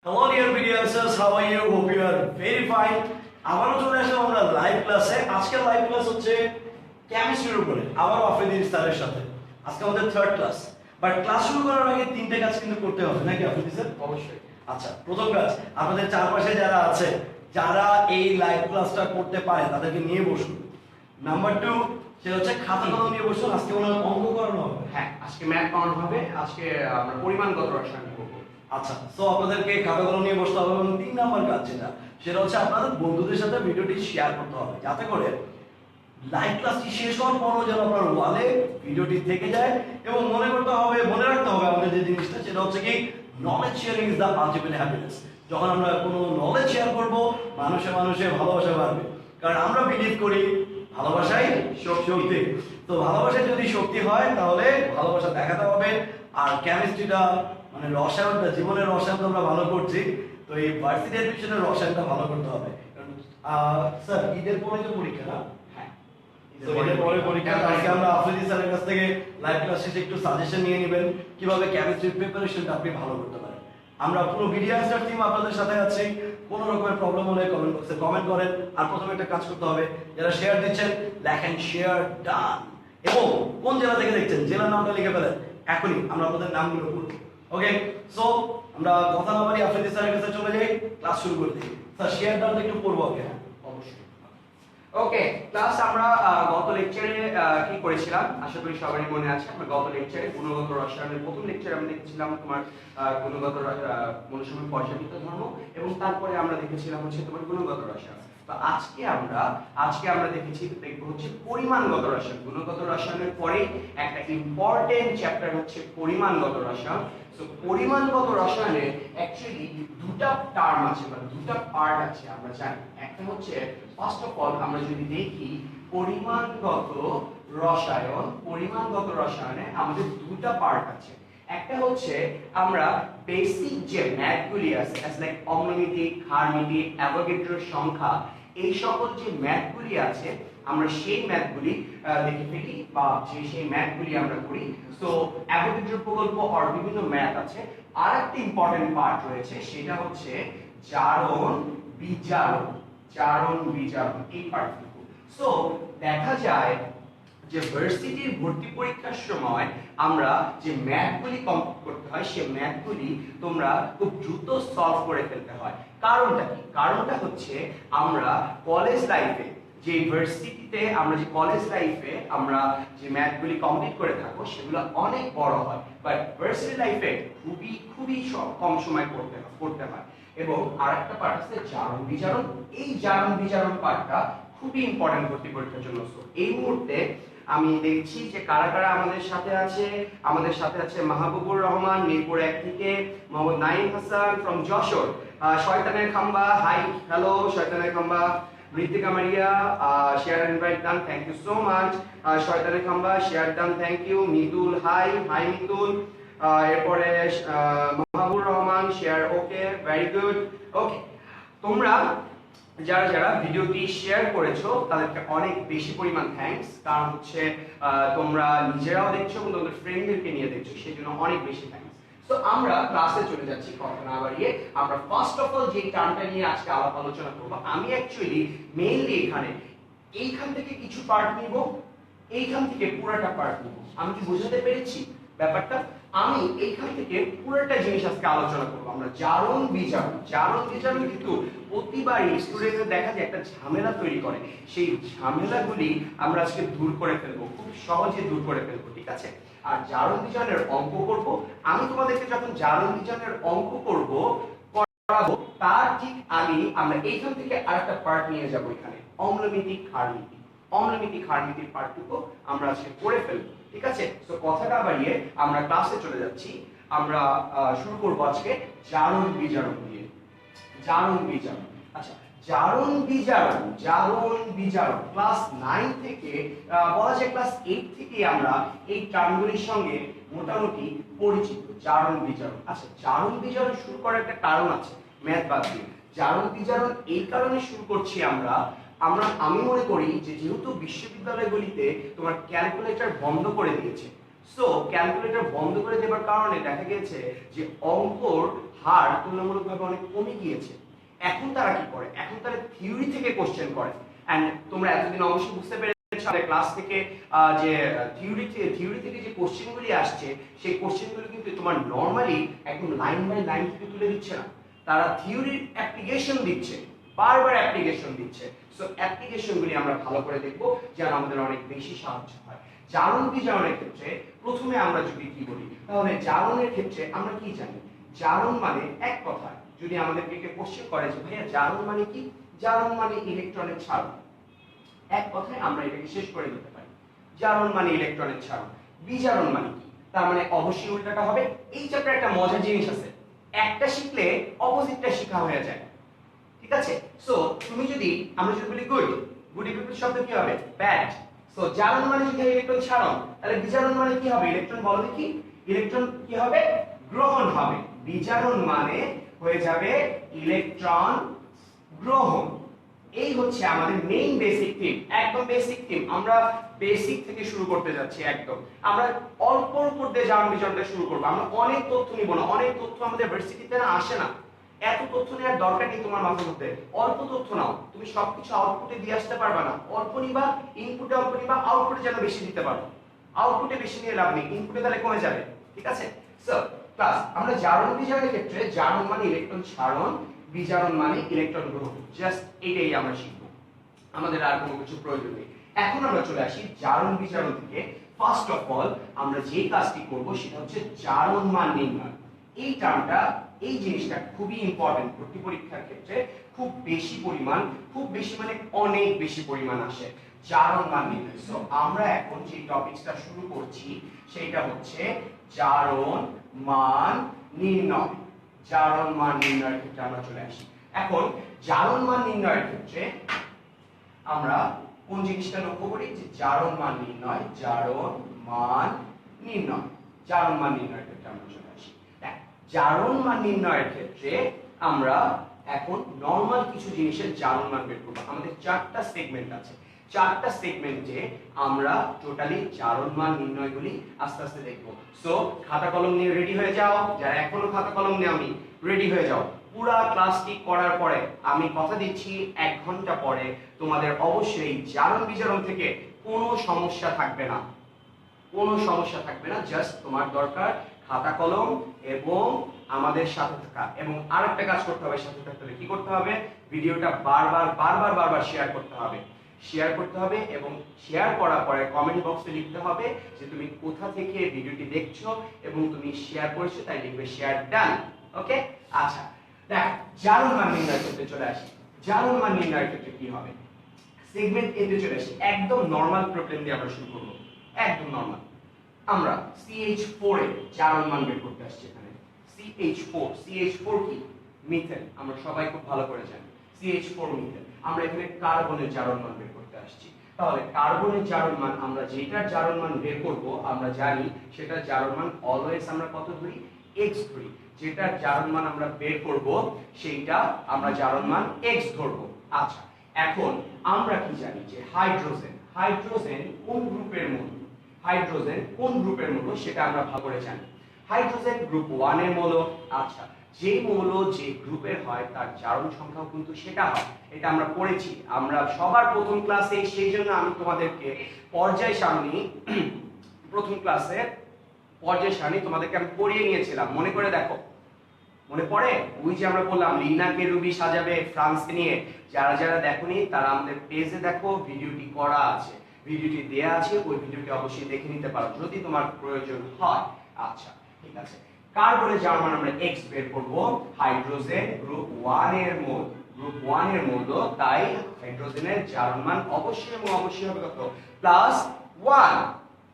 Hello dear videos, how are you? Hope you are very fine. আবারও চলে আসলাম আমরা live ক্লাসে। আজকের লাইভ ক্লাস হচ্ছে কেমিস্ট্রির উপরে, আবার আফ্রিদির স্যারের সাথে। আজকে আমাদের থার্ড ক্লাস। বাট ক্লাস শুরু করার আগে তিনটে কাজ কিন্তু করতে হবে নাকি আফ্রিদি স্যার? অবশ্যই। আচ্ছা, প্রথম কাজ, আপনাদের চারপাশে যারা আছে, যারা এই লাইভ ক্লাসটা করতে পারে তাদেরকে নিয়ে বসুন। নাম্বার 2, সেটা হচ্ছে খাতা কলম নিয়ে বসুন। আজকে মনে হয় অঙ্ক করানো হবে। হ্যাঁ, আজকে ম্যাথ করানো হবে। আজকে আমরা পরিমাণগত রসায়ন করব। আচ্ছা, সো আপনাদেরকে খাতা কলম নিয়ে বসতে হবে। এবং 3 নাম্বার কাজ সেটা হচ্ছে আপনাদের বন্ধুদের সাথে ভিডিওটি শেয়ার করতে হবে, যাতে করে লাইভ ক্লাসটি শেষ হওয়ার পরও যেন আপনার ওয়ালে ভিডিওটি থেকে যায়। এবং মনে রাখতে হবে আমাদের যে জিনিসটা, সেটা হচ্ছে কি knowledge sharing is the ultimate happiness. যখন আমরা কোনো নলেজ শেয়ার করব, মানুষে ভালোবাসা বাড়বে। কারণ আমরা বিলিভ করি ভালোবাসাই শক্তি। তো ভালোবাসায় যদি শক্তি হয় তাহলে ভালোবাসা দেখাতে হবে। আর কেমিস্ট্রিটা মানে রসায়নটা, জীবনের রসায়নটা আমরা ভালো করছি, তো এই ভার্সিটি অ্যাডমিশনের রসায়নটা ভালো করতে হবে। স্যার, ঈদের পরে তো পরীক্ষা না? হ্যাঁ, তো ঈদের পরে পরীক্ষা। আজকে আমরা আফ্রিদি স্যারের কাছ থেকে লাইভ ক্লাস শেষে একটু সাজেশন নিয়ে নেবেন কিভাবে কেমিস্ট্রির প্রিপারেশনটা আপনি ভালো করতে পারেন। আমরা পুরো ভিডিও আনসার টিম আপনাদের সাথে আছি। কোনো রকমের প্রবলেম হলে কমেন্ট বক্সে কমেন্ট করেন। আর প্রথমে একটা কাজ করতে হবে, যারা শেয়ার দিচ্ছেন লেখেন শেয়ার ডান, এবং কোন জেলা থেকে দেখছেন জেলার নামটা লিখে ফেলেন। এখনই আমরা আপনাদের নামগুলো বলব। ওকে, সো আমরা কথা না বাড়িয়ে আফ্রিদি স্যারের কাছে চলে যাই, ক্লাস শুরু করে দিই। স্যার, শেয়ার ডানটা একটু পড়বো আগে। অবশ্যই। ওকে, ক্লাস আমরা গত লেকচারে কি করেছিলাম আশা করি সবারই মনে আছে। আমরা গত লেকচারে গুণগত রসায়নের প্রথম লেকচারে আমরা দেখেছিলাম তোমার গুণগত মনুষ্যময় পর্যাবৃত্ত ধর্ম, এবং তারপরে আমরা দেখেছিলাম হচ্ছে তোমার গুণগত রসায়ন। তো আজকে আমরা দেখবো হচ্ছে পরিমাণগত রসায়ন। গুণগত রসায়নের পরে একটা ইম্পর্টেন্ট চ্যাপ্টার হচ্ছে পরিমাণগত রসায়ন। সো পরিমাণগত রসায়নে অ্যাকচুয়ালি দুটো টার্ম আছে বা দুটো পার্ট আছে আমরা জানি। একটা হচ্ছে ফার্স্ট অফ অল আমরা যদি দেখি পরিমাণগত রসায়নে আমাদের দুটো পার্ট আছে। একটা হচ্ছে আমরা বেসিক যে ম্যাথগুলি আছে লাইক অম্লমিতি, ক্ষারমিতি, অ্যাভোগাড্রোর সংখ্যা, এই সকল যে ম্যাথগুলি আছে আমরা সেই ম্যাথগুলি দেখে ফেলি বা সেই ম্যাথগুলি আমরা করি। সো অ্যাভোগাড্রোর প্রকল্প আর বিভিন্ন ম্যাথ আছে। আর একটা ইম্পর্টেন্ট পার্ট রয়েছে, সেটা হচ্ছে জারণ বিজারণ এই পার্টটুকু। সো দেখা যায় যে ভার্সিটির ভর্তি পরীক্ষার সময় আমরা যে ম্যাথগুলি কমপ্লিট করতে হয়, সেই ম্যাথগুলি তোমরা খুব দ্রুত সলভ করে ফেলতে হয়। কারণটা কি? কারণটা হচ্ছে আমরা কলেজ লাইফে যে ভার্সিটিতে আমরা যে কলেজ লাইফে আমরা যে ম্যাথগুলি কমপ্লিট করে থাকবো সেগুলো অনেক বড় হয়, বাট ভার্সিটি লাইফে খুবই কম সময় করতে হয়। এবং আরেকটা পার্ট আছে জারণ বিজারণ। এই জারণ বিজারণ পার্টটা খুবই ইম্পর্টেন্ট ভর্তি পরীক্ষার জন্য। সো এই মুহূর্তে আমি দেখছি যে কারা কারা আমাদের সাথে আছে মাহবুবুর রহমান মিরপুর 1 থেকে, মোহাম্মদ নাইম হাসান ফ্রম যশোর, শয়তানের খাম্বা, হাই হ্যালো শয়তানের খাম্বা, Ritika Maria share invite done, thank you so much. শয়তানের খাম্বা share done, thank you. Mitul hi Mitul. এরপরে Mahbubur Rahman share, okay, very good. Okay, তোমরা যারা ভিডিওটি শেয়ার করেছো তাদেরকে অনেক বেশি পরিমাণ থ্যাঙ্কস। কারণ হচ্ছে তোমরা নিজেরাও দেখছো এবং তোমাদের ফ্রেন্ডদেরকে নিয়ে দেখছো, সেই জন্য অনেক বেশি থ্যাঙ্কস। তো আমরা ক্লাসে চলে যাচ্ছি কথা না বাড়িয়ে। আমরা ফার্স্ট অফ অল যে টার্মটা নিয়ে আজকে আলোচনা করবো, আমি অ্যাকচুয়ালি মেইনলি এইখান থেকে কিছু পার্ট নিব, এইখান থেকে পুরোটা পার্ট নিব। আমি কি বোঝাতে পেরেছি ব্যাপারটা? আমি এইখান থেকে পুরোটা জিনিস আজকে আলোচনা করবো। আমরা জারণ বিজারণ কিন্তু প্রতিবারই স্টুডেন্টদের দেখা যায় একটা ঝামেলা তৈরি করে। সেই ঝামেলাগুলি আমরা আজকে দূর করে ফেলবো, খুব সহজে দূর করে ফেলবো, ঠিক আছে? আর জারণ বিজারণের অঙ্ক করব। আমি তোমাদেরকে যখন জারণ বিজারণের অঙ্ক করাবো, তার ঠিক আগে আমরা এইখান থেকে আরেকটা পার্ট নিয়ে যাব, এখানে অম্লমিতি ক্ষারমিতির পার্টটুকু আমরা আজকে করে ফেলবো, ঠিক আছে? তো কথাটা বাড়িয়ে আমরা ক্লাসে চলে যাচ্ছি। আমরা শুরু করব আজকে জারণ বিজারণ দিয়ে। আচ্ছা, জারণ বিজারণ ক্লাস 9 থেকে বলা যায় ক্লাস 8 থেকে আমরা এই টার্মগুলির সঙ্গে মোটামুটি পরিচিত। জারণ বিজারণ। আচ্ছা, জারণ বিজারণ শুরু করার একটা কারণ আছে, ম্যাথ বাদ দিয়ে। জারণ বিজারণ এই কারণে শুরু করছি আমি মনে করি যে যেহেতু বিশ্ববিদ্যালয়গুলিতে তোমার ক্যালকুলেটর বন্ধ করে দিয়েছে, সো ক্যালকুলেটর বন্ধ করে দেওয়ার কারণে দেখা গেছে যে অঙ্কর হার তুলনামূলকভাবে অনেক কমে গিয়েছে। এখন তারা কি করে, এখন তারা থিওরি থেকে কোশ্চেন করে। এন্ড তোমরা এতদিন অবশ্যই বুঝতে পেরেছো ক্লাস থেকে যে থিওরি থেকে যে কোশ্চেনগুলি আসছে সেই কোশ্চেনগুলো কিন্তু তোমার নরমালি একদম লাইন বাই লাইন থেকে তুলে দিচ্ছে না, তারা থিওরির অ্যাপ্লিকেশন দিচ্ছে, বারবার অ্যাপ্লিকেশন দিচ্ছে। সো অ্যাপ্লিকেশনগুলি আমরা ভালো করে দেখবো যেন আমাদের অনেক বেশি সাহায্য হয়। জারণ বিজারণের ক্ষেত্রে প্রথমে আমরা যদি কি বলি, তাহলে জারণের ক্ষেত্রে আমরা কি জানি, জারণ মানে এক কথায় যদি আমাদেরকে কেউ কোশ্চেন করে যে ভাইয়া জারণ মানে কি, জারণ মানে ইলেকট্রনের ছাড়ন। এক কথায় আমরা এটাকে শেষ করে দিতে পারি, জারণ মানে ইলেকট্রনের ছাড়ন। বিজারণ মানে কি, তার মানে অবশ্যই উল্টাটা হবে। এই চ্যাপ্টারে একটা মজার জিনিস আছে, একটা শিখলে অপোজিটটা শেখা হয়ে যায়, ঠিক আছে? সো তুমি যদি আমরা যদি বলি গুড, গুড বিপরীত শব্দ কি হবে, ব্যাড। সো জারণ মানে যদি ইলেকট্রন ছাড়ন, তাহলে বিজারণ মানে কি হবে, ইলেকট্রন বলো দেখি, ইলেকট্রন কি হবে, গ্রহণ হবে। বিজারণ মানে হয়ে যাবে ইলেকট্রন গ্রহণ। এই হচ্ছে আমাদের মেইন বেসিক থিম, একদম বেসিক থিম। আমরা বেসিক থেকে শুরু করতে যাচ্ছি, একদম আমরা অল্প উপর দিয়ে জারণ বিজারণটা শুরু করব। আমরা অনেক তথ্য নিব না, অনেক তথ্য আমাদের ভার্সিটিতে না আসে না, এত তথ্য নেওয়ার দরকার নেই তোমার মাথার মধ্যে। অল্প তথ্য নাও, তুমি সবকিছু আউটপুটে দিয়ে আসতে পারবে না। অল্প নিবা, ইনপুটে অল্প নিবা, আউটপুটে যেন বেশি দিতে পারো। আউটপুটে বেশি নিয়ে লাভ নেই, ইনপুটে তাহলে কমে যাবে, ঠিক আছে? সো ক্লাস আমরা জারণ বিজারণের ক্ষেত্রে জারণ মানে ইলেকট্রন ছাড়ন, বিজারণ মানে ইলেকট্রন গ্রহণ, জাস্ট এটাই আমরা শিখবো, আমাদের আর কোনো কিছু প্রয়োজন নেই। এখন আমরা চলে আসি জারণ বিজারণ থেকে। ফার্স্ট অফ অল আমরা যে কাজটি করব সেটা হচ্ছে জারণ মান নির্ণয়। এই টার্মটা, এই জিনিসটা খুবই ইম্পর্টেন্ট ভর্তি পরীক্ষার ক্ষেত্রে, খুব বেশি পরিমাণ, খুব বেশি মানে অনেক বেশি পরিমাণ আসে জারণ মান নির্ণয়। সো আমরা এখন যে টপিকটা শুরু করছি সেটা হচ্ছে জারণ মান নির্ণয়। জারণ মান নির্ণয়ের ক্ষেত্রে আমরা চলে আসি। এখন জারণ মান নির্ণয়ের ক্ষেত্রে আমরা কোন জিনিসটা লক্ষ্য করি, যে জারণ মান নির্ণয়, জারণ মান নির্ণয়, জারণ মান নির্ণয়ের ক্ষেত্রে আমরা চলে আসি। জারণ মান নির্ণয়ের ক্ষেত্রে আমরা এখন নরমাল কিছু জিনিসের জারণ মান বের করব। আমাদের চারটা সেগমেন্ট আছে, চারটা সেগমেন্টে আমরা টোটালি জারণ মান নির্ণয়গুলি আস্তে আস্তে দেখব। সো খাতা কলম নিয়ে রেডি হয়ে যাও, যারা এখনো খাতা কলম নেওনি রেডি হয়ে যাও। পুরা ক্লাসটি করার পরে আমি কথা দিচ্ছি 1 ঘন্টা পরে তোমাদের অবশ্যই জারণ বিজারণ থেকে কোনো সমস্যা থাকবে না, কোনো সমস্যা থাকবে না। জাস্ট তোমার দরকার খাতা কলম এবং আমাদের সাথে থাকা, এবং আরেকটা কাজ করতে হবে সাথে থাকতে হলে কি করতে হবে, ভিডিওটা বারবার বারবার বারবার শেয়ার করতে হবে, শেয়ার করতে হবে। এবং শেয়ার করার পরে কমেন্ট বক্সে লিখতে হবে যে তুমি কোথা থেকে ভিডিওটি দেখছো এবং তুমি শেয়ার করেছো, তাই লিখবে শেয়ার ডান। ওকে, আচ্ছা দেখ জারণ মান নির্ণয়ের ক্ষেত্রে চলে আসি। জারণ মান নির্ণয়ের ক্ষেত্রে কি হবে, সেগমেন্ট এ তে চলে আসি। একদম নরমাল প্রবলেম দিয়ে আমরা শুরু করব, একদম নরমাল। আমরা CH4 এর জারণ মান বের করতে আসছি এখানে। CH4 কি, মিথেন, আমরা সবাই খুব ভালো করে জানি CH4 মিথেন। আমরা এখানে কার্বনের জারণ মান বের করতে আসছি। তাহলে কার্বনের জারণ মান, আমরা যেটার জারণ মান বের করব আমরা জানি সেটার জারণ মান অলওয়েজ আমরা কত ধরি, x ধরি। যেটার জারণ মান আমরা বের করব সেইটা আমরা জারণ মান x ধরব। আচ্ছা এখন আমরা কি জানি যে হাইড্রোজেন, হাইড্রোজেন কোন গ্রুপের মৌল, হাইড্রোজেন কোন গ্রুপের মৌল সেটা আমরা ভালো করে জানি। হাইড্রোজেন গ্রুপ 1 এর মৌল। আচ্ছা যে মৌল যে গ্রুপের হয় তার জারণ সংখ্যাও কিন্তু সেটা হয়, এটা আমরা পড়েছি আমরা সবার প্রথম ক্লাসে। সেই জন্য আমি তোমাদেরকে পর্যায় সারণী, প্রথম ক্লাসে পর্যায় সারণী তোমাদেরকে আমি পড়িয়ে নিয়েছিলাম, মনে করে দেখো, মনে পড়ে? ওই যে আমরা বললাম লিনা কেরুবি সাজাবে ফ্রান্সকে নিয়ে, যারা যারা দেখোনি তারা আমাদের পেজে দেখো, ভিডিওটি করা আছে, ভিডিওটি দেয়া আছে, ওই ভিডিওটি অবশ্যই দেখে নিতে পারো যদি তোমার প্রয়োজন হয়। আচ্ছা ঠিক আছে, কার্বনের জারণ মান আমরা x বের করব। হাইড্রোজেন গ্রুপ 1 এর মৌল, গ্রুপ 1 এর মৌল, তাই হাইড্রোজেনের জারণ মান অবশ্যই এবং অবশ্যই হবে কত, +1,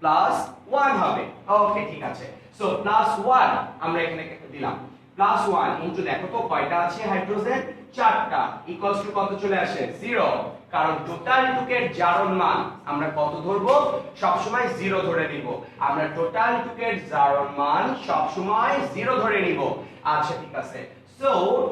+1 হবে। ওকে ঠিক আছে, সো +1 আমরা এখানে দিলাম, +1 ইনটু দেখো তো কয়টা আছে হাইড্রোজেন, 4টা, ইকুয়ালস টু কত চলে আসে, 0। কারণ টোটাল টুকের জারণ মান আমরা কত ধরবো, সব সময় 0 ধরে নিব। আমরা টোটাল টুকের জারণ মান সব সময় 0 ধরে নিব। আচ্ছা ঠিক আছে, সো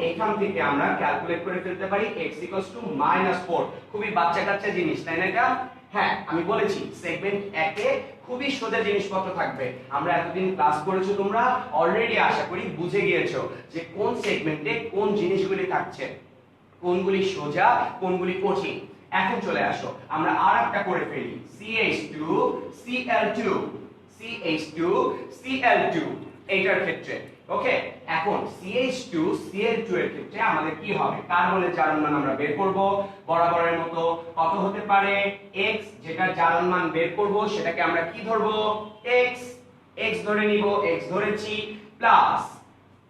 এখান থেকে আমরা ক্যালকুলেট করে ফেলতে পারি x -4। খুবই বাচ্চা কাচ্চা জিনিস তাই না এটা? হ্যাঁ আমি বলেছি সেগমেন্ট 1 এ খুবই সোজা জিনিসপত্র থাকবে। আমরা এতদিন ক্লাস করেছো, তোমরা অলরেডি আশা করি বুঝে গিয়েছো যে কোন সেগমেন্টে কোন জিনিসগুলি থাকছে, কোনগুলি সোজা কোনগুলি কঠিন। এখন চলে আসো আমরা আরেকটা করে ফেলি, CH2Cl2 CH2Cl2 এইটার ক্ষেত্রে। ওকে, এখন CH2Cl2 এর ক্ষেত্রে আমাদের কি হবে, কার্বনের জারণ মান আমরা বের করব বরাবরের মতো। কত হতে পারে, x, যেটা জারণ মান বের করব সেটাকে আমরা কি ধরবো, x ধরে নিব, x ধরেছি, প্লাস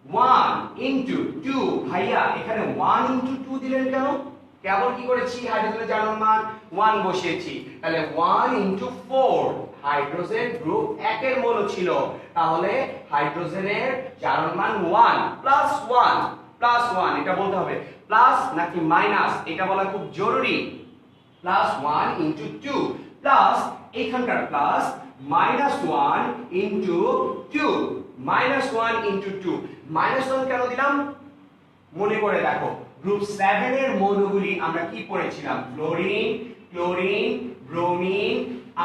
1 ইনটু 2। ভাইয়া এখানে 1 ইনটু 2 দিলেন কেন? কেবল কি করেছি, হাইড্রোজেনের জারণ মান 1 বসিয়েছি, তাহলে 1 ইনটু 4। হাইড্রোজেন গ্রুপ 1 এর মৌল ছিল, তাহলে হাইড্রোজেনের জারণ মান 1 প্লাস 1 এটা বলতে হবে, প্লাস নাকি মাইনাস এটা বলা খুব জরুরি। প্লাস 1 ইনটু 2 প্লাস এখানকার plus minus 1 into 2, minus 1 into 2। Minus 1 কেন দিলাম মনে করে দেখো, গ্রুপ 7 এর মৌলগুলি আমরা কি পড়েছিলাম, ফ্লোরিন, ক্লোরিন, ব্রোমিন,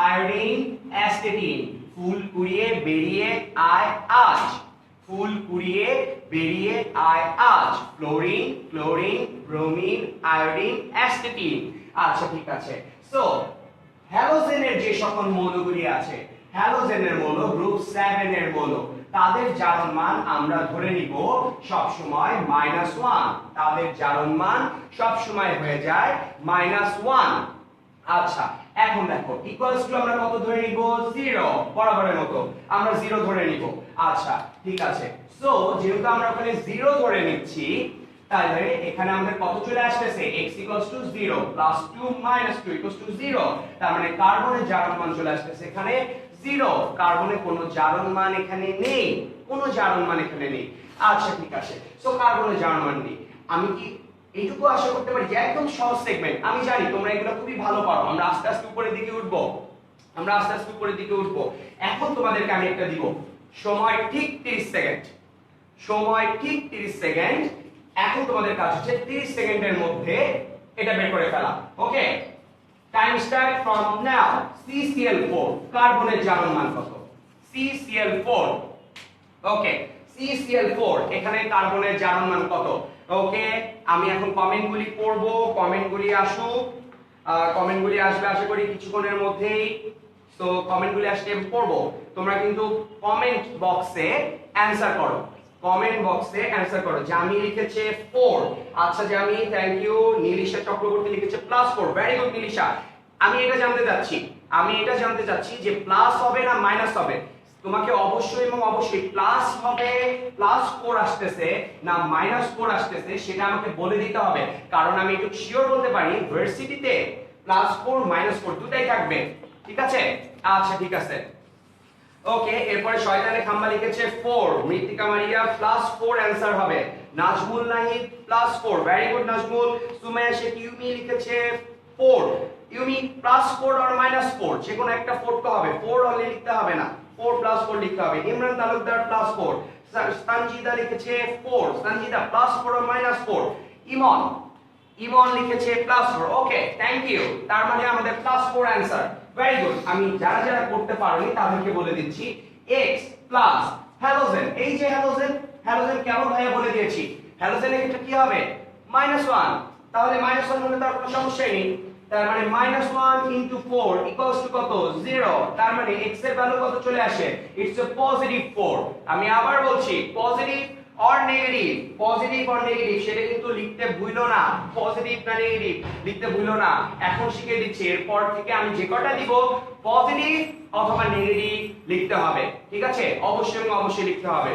আয়োডিন, অ্যাসিটিন। ফুল কুড়িয়ে বেরিয়ে আয় আজ, ফুল কুড়িয়ে বেরিয়ে আয় আজ, ফ্লোরিন, ক্লোরিন, ব্রোমিন, আয়োডিন, অ্যাসিটিন। আচ্ছা ঠিক আছে। সো হ্যালোজেনের যে সকল মৌলগুলি আছে, হ্যালোজেনের মৌল গ্রুপ 7 এর মৌল, তাদের জারণ মান আমরা ধরে নিব সব সময় -1। তাদের জারণ মান সব সময় হয়ে যায় -1। আচ্ছা এখন দেখো ইকুয়ালস টু আমরা কত ধরে নিব, 0, বরাবরের মতো আমরা 0 ধরে নিব। আচ্ছা ঠিক আছে। সো যেহেতু আমরা ওখানে 0 ধরে নিচ্ছি, তাহলে এখানে আমাদের কত চলে আসতেছে, x 0 প্লাস 2 মাইনাস 2 0। তার মানে কার্বনের জারণ মান চলে আসতেছে এখানে 0। কার্বনের কোনো জারণ মান এখানে নেই, কোনো জারণ মান এখানে নেই। আচ্ছা ঠিক আছে। সো কার্বনের জারণ মান নেই, আমি কি এইটুকু আশা করতে পারি যে একদম সহজ সেগমেন্ট, আমি জানি তোমরা এগুলো খুবই ভালো পারো, আমরা আস্তে আস্তে উপরের দিকে উঠবো, এখন তোমাদেরকে আমি একটা দিব, সময় ঠিক 30 সেকেন্ড, সময় ঠিক 30 সেকেন্ড। এখন তোমাদের কাজ হচ্ছে 30 সেকেন্ডের মধ্যে এটা বের করে ফেলা। Okay, time start from now. CCl4 কার্বনের জারণ মান কত, CCl4। ওকে, CCl4 এখানে কার্বনের জারণ মান কত। ওকে, আমি এখন কমেন্টগুলি পড়ব, কমেন্টগুলি আসুক, কমেন্টগুলি আসবে আশা করি কিছুক্ষণের মধ্যেই। তো কমেন্টগুলি আসলে পড়ব, তোমরা কিন্তু কমেন্ট বক্সে অ্যানসার করো, কমেন্ট বক্সে অ্যানসার করো। জামি লিখেছে 4। আচ্ছা জামি, থ্যাংক ইউ। নীলিশা চক্রবর্তী লিখেছে +4, ভেরি গুড নীলিশা। আমি এটা জানতে চাচ্ছি যে প্লাস হবে না মাইনাস হবে। তোমাকে অবশ্যই এবং অবশ্যই প্লাস হবে, +4 আসতেছে না -4 আসতেছে সেটা আমাকে বলে দিতে হবে, কারণ আমি একটু শিওর বলতে পারি ভার্সিটিতে +4 -4 দুটাই থাকবে। ঠিক আছে? আচ্ছা ঠিক আছে। ওকে, এরপরে শয়তানে খাম্বা লিখেছে 4, মৃত্তিকা মারিয়া +4 অ্যানসার হবে। Nazmul Nahid +4, very good Nazmul. সুমাইয়া শেখ ইউমি লিখেছে 4, ইউমি +4 আর -4 যে কোনো একটা 4 তো হবে, 4 অনলি লিখতে হবে না, 4 +4 লিখতে হবে। ইমরান তালুকদার +4, সঞ্জিদা লিখেছে 4, সঞ্জিদা +4 আর -4। ইমন লিখেছে +4। ওকে, থ্যাংক ইউ। তার মানে আমাদের +4 অ্যানসার, ভেরি গুড। আমি যারা যারা করতে পারোনি তাদেরকে বলে দিচ্ছি, x প্লাস হ্যালোজেন, এই যে হ্যালোজেন কেমন ভাইয়া বলে দিয়েছি, হ্যালোজেনের ক্ষেত্রে কি হবে, -1। তাহলে -1 হলে তার কোনো সমস্যাই নেই, তার মানে -1 ইনটু 4 ইকুয়ালস টু কত, 0। তার মানে x এর ভ্যালু কত চলে আসে, ইটস এ +4। আমি আবার বলছি পজিটিভ অর নেগেটিভ সেটা কিন্তু লিখতে ভুলো না, পজিটিভ না নেগেটিভ লিখতে ভুলো না। এখন শিখিয়ে দিচ্ছি, এরপর থেকে আমি যে কটা দিব পজিটিভ অথবা নেগেটিভ লিখতে হবে। ঠিক আছে? অবশ্যই লিখতে হবে।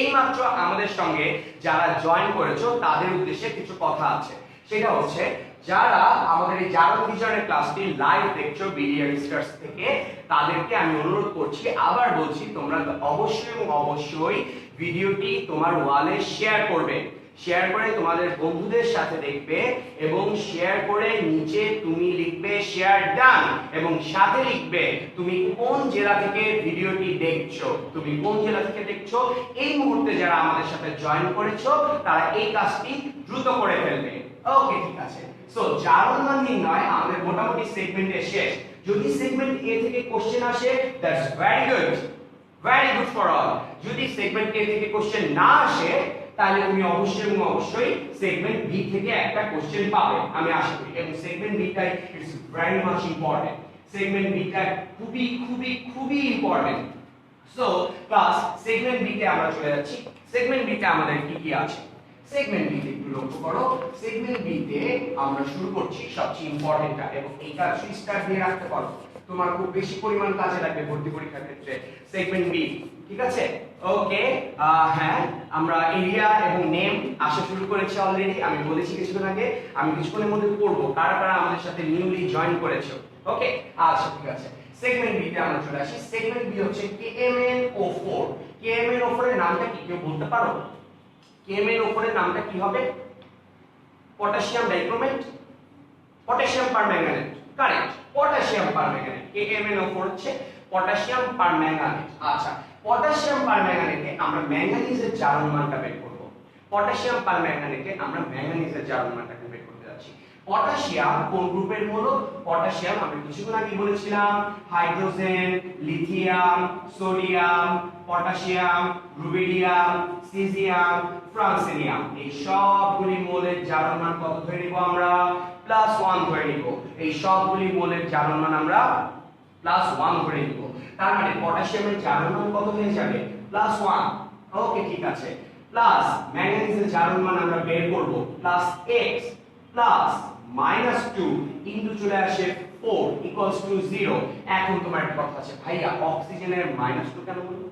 এইমাত্র আমাদের সঙ্গে যারা জয়েন করেছো তাদের উদ্দেশ্যে কিছু কথা আছে, সেটা হচ্ছে যারা আমাদের এই জারণ বিজারণের ক্লাসটি লাইভ দেখছো বিডিআর স্টার্স থেকে, তাদেরকে আমি অনুরোধ করছি, আবার বলছি, তোমরা অবশ্যই ভিডিওটি তোমার ওয়ালে শেয়ার করবে, শেয়ার করে তোমাদের বন্ধুদের সাথে দেখবে এবং শেয়ার করে নিচে তুমি লিখবে শেয়ার ডান এবং সাথে লিখবে তুমি কোন জেলা থেকে ভিডিওটি দেখছো, এই মুহূর্তে যারা আমাদের সাথে জয়েন করেছো তারা এই কাজটি দ্রুত করে ফেলবে। ওকে ঠিক আছে। সো জারণ মান নির্ণয় আমাদের মোটামুটি সেগমেন্টে শেষ। যদি সেগমেন্ট এ থেকে কোশ্চেন আসে that's very good for all. যদি সেগমেন্ট এ থেকে কোশ্চেন না আসে তাহলে তুমি অবশ্যই এবং অবশ্যই সেগমেন্ট বি থেকে একটা কোশ্চেন পাবে আমি আশা করি। এবং segment beta it's very much important. Segment beta খুবই খুবই খুবই important. So class segment B তে আমরা চলে যাচ্ছি। সেগমেন্ট বি তে আমাদের কি কি আছে? সেগমেন্ট বি তে একটু লক্ষ্য করো। সেগমেন্ট বি তে আমরা শুরু করছি সবচেয়ে ইম্পর্টেন্টটা, এবং এইটা 3 স্টার দিয়ে রাখতে পারো, তোমার খুব বেশি পরিমাণ কাজে লাগবে ভর্তি পরীক্ষার ক্ষেত্রে। সেগমেন্ট বি, ঠিক আছে? ওকে, হ্যাঁ আমরা এরিয়া এবং নেম আসা শুরু করেছি অলরেডি। আমি বলেছি কিছুক্ষণ আগে, আমি কিছুক্ষণের মধ্যে পড়বো কারা কারা আমাদের সাথে নিউলি জয়েন করেছো। ওকে, আচ্ছা ঠিক আছে। সেগমেন্ট বি তে আমরা চলে আসি। সেগমেন্ট বি হচ্ছে KMnO4। KMnO4 এর নামটা কি কেউ বলতে পারো? KMnO4 এর নামটা কি হবে? Potassium dichromate, potassium permanganate. Correct, potassium permanganate. KMnO4 হচ্ছে পটাশিয়াম পারম্যাঙ্গানেট। আচ্ছা, পটাশিয়াম পারম্যাঙ্গানেটে আমরা ম্যাঙ্গানিজের জারণ মানটা বের করব। পটাশিয়াম পারম্যাঙ্গানেটে আমরা ম্যাঙ্গানিজের জারণ মানটাকে বের করতে যাচ্ছি। পটাশিয়াম কোন গ্রুপের মূলক? পটাশিয়াম আমরা কিছুক্ষণ আগে বলেছিলাম hydrogen, lithium, sodium, potassium, rubidium, caesium, francium, এই সবগুলি মৌলের জারণ মান কত ধরে নিব আমরা? +1 ধরে নিব। এই সবগুলি মৌলের জারণ মান আমরা +1 ধরে নিব। তার মানে পটাশিয়ামের জারণ মান কত হয়ে যাবে? +1। ওকে, ঠিক আছে। প্লাস ম্যাঙ্গানিজের জারণ মান আমরা বের করব +x প্লাস -2 ইনটু চলে আসে 4 0। এখন তোমার একটা কথা আছে, ভাইয়া অক্সিজেনের -2 কেন হলো?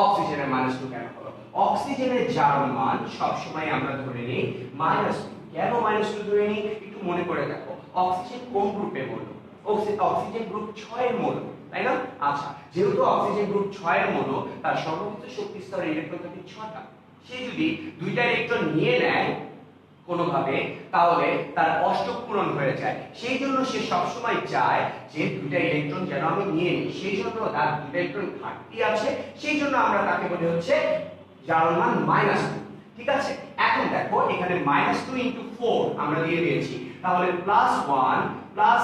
অক্সিজেনের -2 কেন হলো? অক্সিজেনের জারণ মান সবসময় আমরা ধরে নিই -2। কেন -2 ধরে নিই একটু মনে করে দেখো। অক্সিজেন কোন গ্রুপে মৌল? অক্সিজেন গ্রুপ 6 এর মৌল, তাই না? আচ্ছা, যেহেতু অক্সিজেন গ্রুপ 6 এর মৌল, তার সর্বোচ্চ শক্তি স্তরে ইলেকট্রন থাকে 6টা। সে যদি 2টা ইলেকট্রন নিয়ে নেয় কোনোভাবে, তাহলে তার অষ্টক পূরণ হয়ে যায়। সেই জন্য সে সবসময় চায় যে 2টা ইলেকট্রন যেন আমি নিয়ে নিই। সেই জন্য তার 2টা ইলেকট্রন ঘাটতি আছে, সেই জন্য আমরা তাকে বলি হচ্ছে জারণ মান -2। ঠিক আছে, এখন দেখো এখানে -2 ইনটু 4 আমরা দিয়ে দিয়েছি, তাহলে +1 plus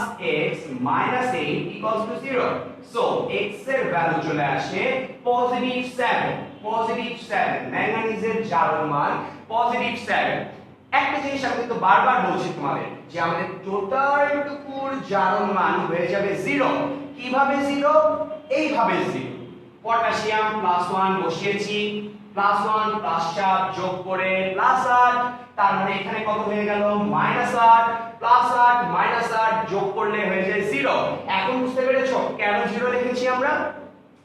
x minus 8 equals to 0। So x এর ভ্যালু চলে আসে +7। +7 ম্যাঙ্গানিজের জারণ মান +7। একটা জিনিস আমি কিন্তু বারবার বলছি তোমাদের যে আমাদের টোটাল টুকুর জারণ মান হয়ে যাবে 0। কিভাবে 0? এইভাবে 0। পটাশিয়াম +1 বসিয়েছি, +1 +7 যোগ করে +8, তার মানে এখানে কত হয়ে গেল? -8 +8 -8 যোগ করলে হয়ে যায় 0। এখন বুঝতে পেরেছো কেন 0 লিখেছি আমরা?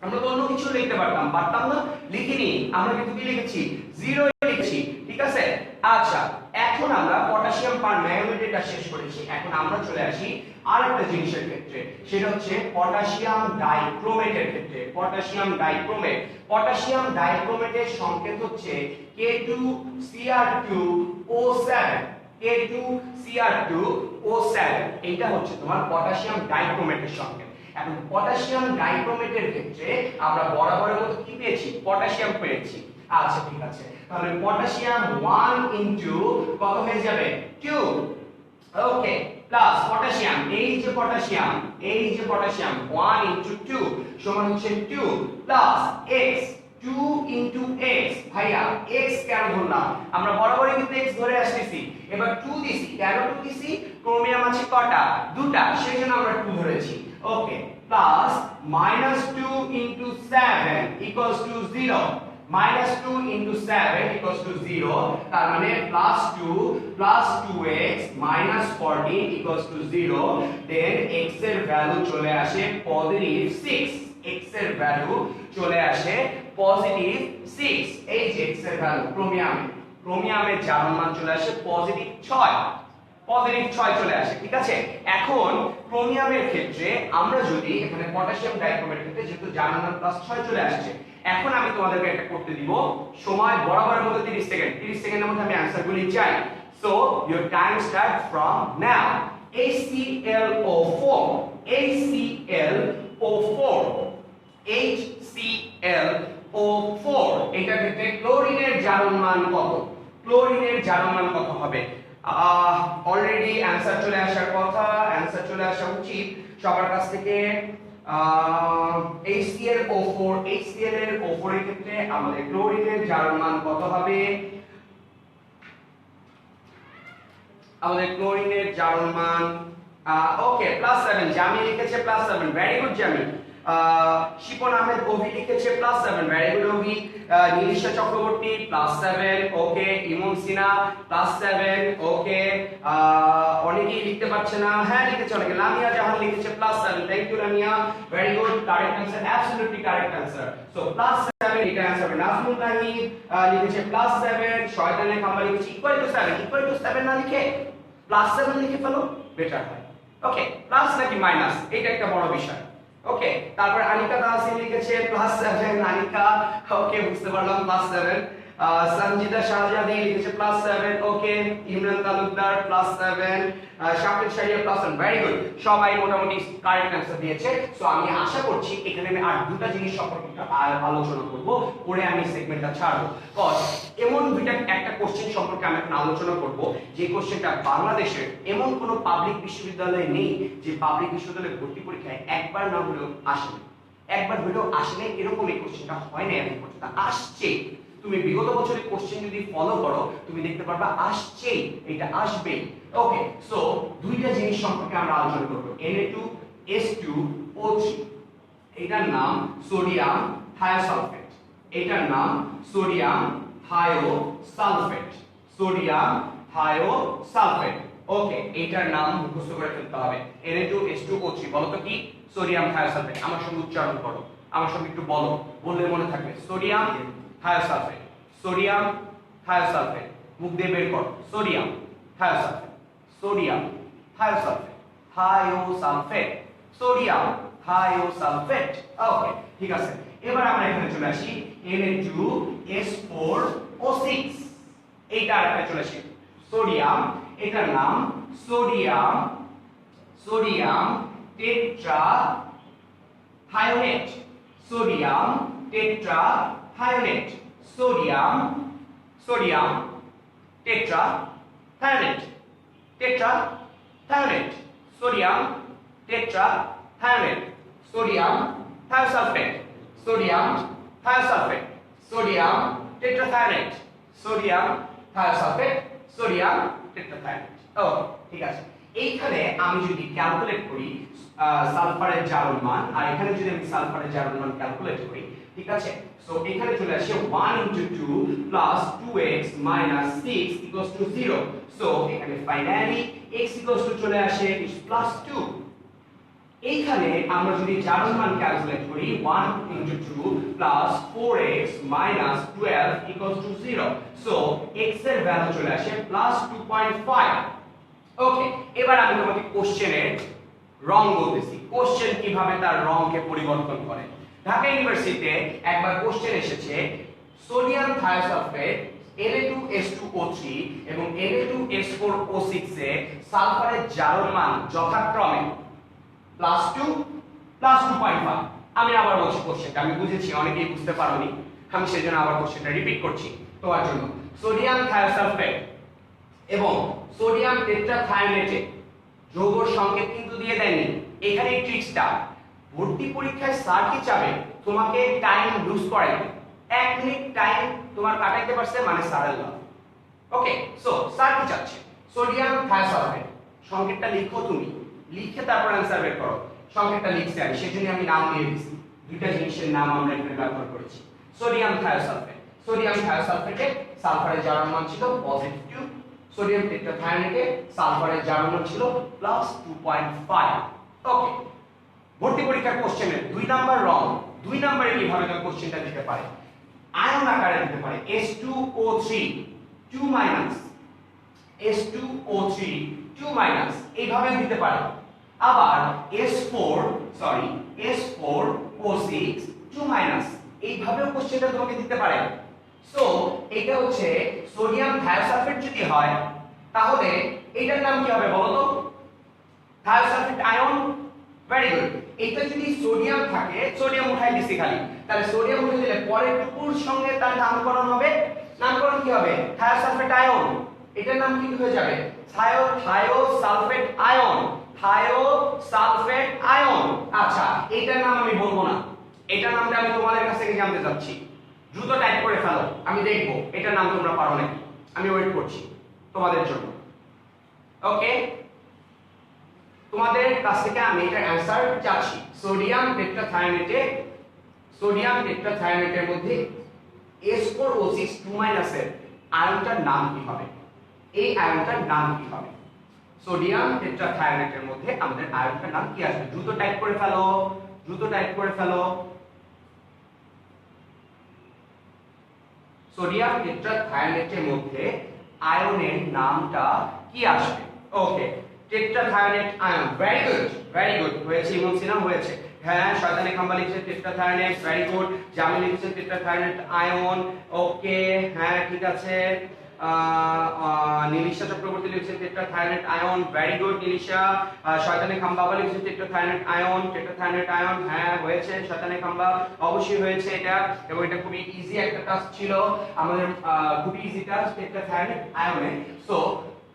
আমরা তো অন্য কিছু লিখতে পারতাম না, লিখিনি। আমরা কিন্তু কি লিখেছি? 0 লিখেছি, ঠিক আছে? আচ্ছা, এখন আমরা পটাশিয়াম পারম্যাঙ্গানেটটা শেষ করেছি। এখন আমরা চলে আসি আরেকটা জিনিসের ক্ষেত্রে, সেটা হচ্ছে পটাশিয়াম ডাইক্রোমেটের ক্ষেত্রে। পটাশিয়াম ডাইক্রোমেট, পটাশিয়াম ডাইক্রোমেটের সংকেত হচ্ছে K2Cr2O7। K2Cr2O7 এটা হচ্ছে তোমার পটাশিয়াম ডাইক্রোমেটের সংকেত। এখন পটাশিয়াম ডাইক্রোমেটের ক্ষেত্রে আমরা বরাবরের মতো কি পেয়েছি? পটাশিয়াম পেয়েছি। আচ্ছা ঠিক আছে, তাহলে পটাশিয়াম 1 ইনটু কত হয়ে যাবে? 2। ওকে, প্লাস পটাশিয়াম, এই যে পটাশিয়াম 1 ইনটু 2 সমান হচ্ছে 2 প্লাস x 2 ইনটু x। ভাইয়া x কেন ধরলাম? আমরা বরাবরই কিন্তু x ধরে আসতেছি, এবার 2 দিছি। কেন 2 দিছি? ক্রোমিয়াম আছে কটা? 2টা, সেজন্য আমরা 2 ধরেছি। Okay, plus -2 into 7 equals to 0। -2 into 7 equals to 0, তার মানে +2 plus 2x minus 14 equals to 0, then x এর ভ্যালু চলে আসে +6। x এর ভ্যালু চলে আসে +6। এই যে x এর ভ্যালু ক্রোমিয়ামের জারণ মান চলে আসে +6। +6 চলে আসে, ঠিক আছে? এখন ক্রোমিয়ামের ক্ষেত্রে আমরা যদি এখানে পটাশিয়াম ডাইক্রোমেটের ক্ষেত্রে যেহেতু জারণ মান +6 চলে আসছে, এখন আমি তোমাদেরকে এটা করতে দিব। সময় বরাবরের মতো 30 সেকেন্ড। 30 সেকেন্ডের মধ্যে আমি आंसरগুলি চাই। So your time start from now. HClO4 HClO4 এটার ক্ষেত্রে ক্লোরিনের জারণ মান কত? ক্লোরিনের জারণ মান কত হবে? অলরেডি অ্যানসার চলে আসার কথা, অ্যানসার চলে আসা উচিত সবার কাছ থেকে। HClO4, HCl এর O4 এর ক্ষেত্রে আমাদের ক্লোরিনের জারণ মান কত হবে? আমাদের ক্লোরিনের জারণ মান ওকে +7, জামি লিখেছে +7, ভেরি গুড জামি। শিপন আহমেদ ওভি লিখেছে +7, ভেরি গুড ওভি। নীলিশা চক্রবর্তী +7, ওকে। ইমন সিনা +7, ওকে। অনেকেই লিখতে পারছে না, হ্যাঁ লিখেছে অনেকে। লামিয়া জাহান লিখেছে +7, thank you Lamia, very good, correct answer, absolutely correct answer. So +7 এটা অ্যানসার হবে। নাজমুল নাহিদ লিখেছে +7, শয়তানের খাম্বা লিখেছে =7 না লিখে +7 লিখে ফেলো, বেটার হয়। ওকে, প্লাস নাকি মাইনাস এটা একটা বড় বিষয়। ওকে, তারপর আনিকা তাহসিন লিখেছে +7, আনিকা, ওকে বুঝতে পারলাম +7। সঞ্জিতা শাহজাদি লিখেছে +7, ওকে। ইমরান তালুকদার +7, শাকিল শাহরিয়া +7, ভেরি গুড, সবাই মোটামুটি কারেক্ট অ্যানসার দিয়েছে। সো আমি আশা করছি এখানে আমি আর দুটো জিনিস সম্পর্কে আলোচনা করব, পরে আমি সেগমেন্টটা ছাড়বো। কজ এমন দুইটা একটা কোশ্চেন সম্পর্কে আমি এখন আলোচনা করব, যে কোশ্চেনটা বাংলাদেশের এমন কোনো পাবলিক বিশ্ববিদ্যালয়ে নেই যে পাবলিক বিশ্ববিদ্যালয়ে ভর্তি পরীক্ষায় একবার না হলেও আসে, একবার হলেও আসলে এরকম এই কোশ্চেনটা হয় না, এখন পর্যন্ত আসছে। তুমি বিগত বছরের কোশ্চেন যদি ফলো করো তুমি দেখতে পারবা আসছেই, এটা আসবেই। ওকে, সো দুইটা জিনিস সম্পর্কে আমরা আলোচনা করব। Na2H2O3, এটার নাম সোডিয়াম থায়োসালফেট, এটার নাম সোডিয়াম থায়োসালফেট, সোডিয়াম থায়োসালফেট। ওকে, এটার নাম মুখস্থ করে ফেলতে হবে। Na2H2O3 বলো তো কি? Sodium thiosulphate. আমার সঙ্গে উচ্চারণ করো, আমার সঙ্গে একটু বলো, বললে মনে থাকবে। সোডিয়াম থায়োসালফেট, সোডিয়াম থায়োসালফেট, মুখ দিয়ে বের করো। Sodium thiosulphate, sodium thiosulphate, thiosulphate, sodium thiosulphate. Okay, ঠিক আছে। এবার আমরা এখানে চলে আসি Na2S4O6, এইটা আরেকটা চলে আসি সোডিয়াম, এটার নাম sodium tetrathionate, sodium tetrathionate, sodium tetrathionate, tetrathionate, sodium tetrathionate, sodium thiosulphate, sodium thiosulphate, sodium tetrathionate, sodium thiosulphate, sodium tetrathionate. ও ঠিক আছে। এইখানে আমি যদি ক্যালকুলেট করি সালফারের জারণ মান, আর এখানে যদি আমি সালফারের জারণ মান ক্যালকুলেট করি, ঠিক আছে। সো এখানে চলে আসে 1 * 2 + 2x - 6 = 0। সো এখানে ফাইনালি x চলে আসে +2। এইখানে আমরা যদি জারণ মান ক্যালকুলেট করি 1 * 2 + 4x - 12 = 0। সো x এর ভ্যালু চলে আসে +2.5। ওকে, এবার আমি তোমাকে কোশ্চেনের রং বলতেছি, কোশ্চেন কিভাবে তার রংকে পরিবর্তন করে। ঢাকা ইউনিভার্সিটিতে একবার কোশ্চেন এসেছে সোডিয়াম থায়োসালফেট, Na2H2O3 এবং Na2S4O6 এ সালফারের জারণ মান যথাক্রমে +2 +2.5। আমি আবার বলছি কোশ্চেনটা, আমি বুঝেছি অনেকেই বুঝতে পারোনি, আমি সেজন্য আবার কোশ্চেনটা রিপিট করছি তোমার জন্য। সোডিয়াম থায়োসালফেট এবং সোডিয়াম টেট্রাথায়োনেটে যৌগর সংকেত কিন্তু দিয়ে দেয়নি। এখানে ট্রিক্সটা, ভর্তি পরীক্ষায় স্যার কি চাবে? তোমাকে টাইম লুজ করাইতে, 1 মিনিট টাইম তোমার কাটাইতে পারছে মানে স্যারের লাভ। ওকে, সো স্যার কি চাচ্ছে? সোডিয়াম থায়োসালফেট সংকেতটা লিখো, তুমি লিখে তারপর অ্যানসার বের করো। সংকেতটা লিখছি আমি, সেজন্য আমি নাম দিয়ে দিয়েছি, দুইটা জিনিসের নাম আমরা এখানে ব্যবহার করেছি। সোডিয়াম থায়োসালফেট, সোডিয়াম থায়োসালফেটে সালফারের জারণ মান ছিল +2, সোডিয়াম টেট্রাথায়োনেটে সালফারের জারণ মান ছিল +2.5। ওকে, ভর্তি পরীক্ষার কোশ্চেনের 2 নাম্বার রং, 2 নম্বরে কিভাবে তুমি কোশ্চেনটা দিতে পারে? আয়ন আকারে দিতে পারে। H2O3 2- H2O3 2- এইভাবে দিতে পারে। আবার S4O6 2- এইভাবেও কোশ্চেনটা তোমাকে দিতে পারে। সো এটা হচ্ছে সোডিয়াম থায়োসালফেট যদি হয় তাহলে এটার নাম কি হবে বলো তো? Thiosulphate ion. Very good. এটা যদি সোডিয়াম থাকে, সোডিয়াম উঠাই দিছি খালি, তাহলে সোডিয়াম উঠে দিলে পরের টুকুর সঙ্গে তার নামকরণ হবে। নামকরণ কি হবে? Thiosulphate ion. এটার নাম কি হয়ে যাবে থায়োসালফেট আয়ন, থায়োসালফেট আয়ন। আচ্ছা এটার নাম আমি বলবো না, এটার নামটা আমি তোমাদের কাছ থেকে জানতে চাচ্ছি। দ্রুত টাইপ করে ফেলো, আমি দেখব এটার নাম তোমরা পারো নাকি। আমি ওয়েট করছি তোমাদের জন্য। ওকে, তোমাদের কাছ থেকে আমি এটার অ্যানসার চাচ্ছি। সোডিয়াম টেট্রাথায়োনেটের মধ্যে H4O6 2- এর আয়নটার নাম কি হবে? এই আয়নটার নাম কি হবে? সোডিয়াম টেট্রাথায়োনেটের মধ্যে আমাদের আয়নটার নাম কি আসবে? দ্রুত টাইপ করে ফেলো, দ্রুত টাইপ করে ফেলো। সোডিয়াম টেট্রাথায়োনেটের মধ্যে আয়নের নামটা কি আসবে? ওকে, টেট্রাথায়োনেট আয়ন। ভেরি গুড, ভেরি গুড, হয়েছে ইমন সিনহা, হয়েছে। হ্যাঁ, শয়তানি খাম্বা লিখছে টেট্রাথায়োনেট, ভেরি গুড। জামি লিখছে টেট্রাথায়োনেট আয়ন। ওকে, হ্যাঁ ঠিক আছে। নীলিশা চক্রবর্তী লিখছে টেট্রাথায়োনেট আয়ন, ভেরি গুড নীলিশা। শয়তানি খাম্বা লিখছে টেট্রাথায়োনেট আয়ন, টেট্রাথায়োনেট আয়ন, হ্যাঁ হয়েছে শয়তানি খাম্বা, অবশ্যই হয়েছে এটা। এবং এটা খুবই ইজি একটা টাস্ক ছিল আমাদের, খুবই ইজি টাস্ক টেট্রাথায়োনেট আয়নে। সো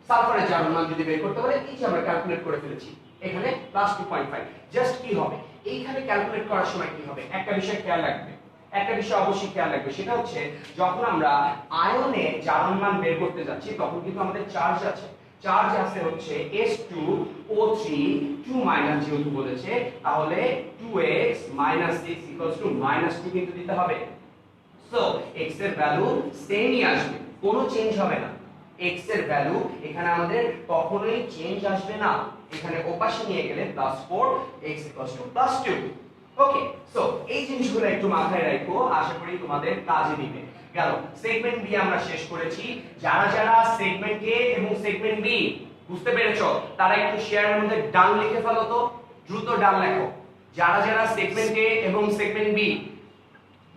সালফারের জারণ মান যদি বের করতে পারে, এই যে আমরা ক্যালকুলেট করে ফেলেছি এখানে +2.5। জাস্ট কি হবে এইখানে ক্যালকুলেট করার সময় কি হবে, একটা বিষয় খেয়াল রাখবে, একটা বিষয় অবশ্যই খেয়াল রাখবে, সেটা হচ্ছে যখন আমরা আয়নে জারণ মান বের করতে যাচ্ছি তখন কিন্তু আমাদের চার্জ আছে, চার্জ আছে হচ্ছে H2O3 2- যেহেতু বলেছে, তাহলে 2x - 6 = -2 কিন্তু দিতে হবে। সো x এর ভ্যালু সেমই আসবে, কোনো চেঞ্জ হবে না। x এর ভ্যালু এখানে আমাদের কখনোই চেঞ্জ আসবে না, এখানে ওপাশে নিয়ে গেলে +4 x = +2। ওকে, সো এই জিনিসগুলো একটু মাথায় রাখো, আশা করি তোমাদের কাজে দিবে। গেল, সেগমেন্ট বি আমরা শেষ করেছি। যারা যারা সেগমেন্ট এ এবং সেগমেন্ট বি বুঝতে পেরেছো তারা একটু শেয়ারের মধ্যে ডান লিখে ফেলো তো, দ্রুত ডান লেখো। যারা যারা সেগমেন্ট এ এবং সেগমেন্ট বি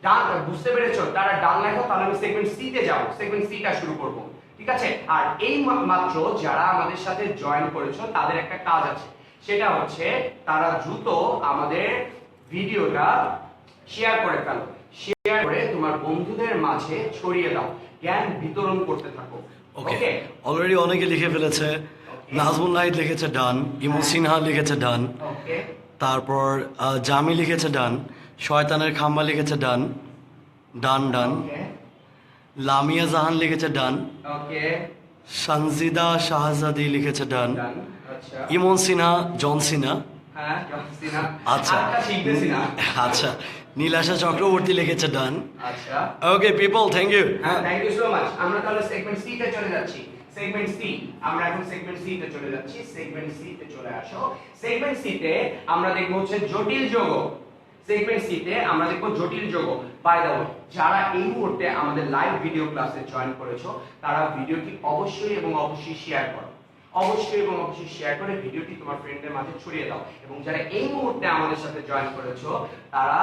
ডান বুঝতে পেরেছো তারা ডান লেখো, তাহলে আমি সেগমেন্ট সি তে যাব, সেগমেন্ট সি টা শুরু করব। ঠিক আছে, আর এই মাত্র যারা আমাদের সাথে জয়েন করেছো তাদের একটা কাজ আছে, সেটা হচ্ছে তারা দ্রুত আমাদের ভিডিওটা শেয়ার করে ফেলো, শেয়ার করে তোমার বন্ধুদের মাঝে ছড়িয়ে দাও, জ্ঞান বিতরণ করতে থাকো। ওকে, অলরেডি অনেকে লিখে ফেলেছে। নাজমুল নাহিদ লিখেছে ডান, ইমন সিনহা লিখেছে ডান, ওকে, তারপর জামি লিখেছে ডান, শয়তানের খাম্বা লিখেছে ডান, ডান ডান, ওকে, লামিয়া জাহান লিখেছে ডান, ওকে, সানজিদা শাহজাদি লিখেছে ডান, ডান, আচ্ছা, ইমন সিনহা জন সিনহা, হ্যাঁ জনসি না, আচ্ছা। আচ্ছা শিখতেছি না, আচ্ছা, নীলাশা চক্রবর্তী লিখেছে ডান। আচ্ছা, ওকে পিপল, থ্যাংক ইউ। হ্যাঁ থ্যাংক ইউ সো মাচ। আমরা তাহলে সেগমেন্ট সি তে চলে যাচ্ছি। সেগমেন্ট সি, আমরা এখন সেগমেন্ট সি তে চলে যাচ্ছি। সেগমেন্ট সি তে চলে আসো। সেগমেন্ট সি তে আমরা দেখব হচ্ছে জটিল যৌগ। সেগমেন্ট সি তে আমরা দেখব জটিল যৌগ। বাই দ্য ওয়ে, যারা এই মুহূর্তে আমাদের লাইভ ভিডিও ক্লাসে জয়েন করেছো তারা ভিডিওটি অবশ্যই এবং অবশ্যই শেয়ার করো, অবশ্যই এবং অবশ্যই শেয়ার করে ভিডিওটি তোমার ফ্রেন্ডদের মাঝে ছড়িয়ে দাও। এবং যারা এই মুহূর্তে আমাদের সাথে জয়েন করেছো তারা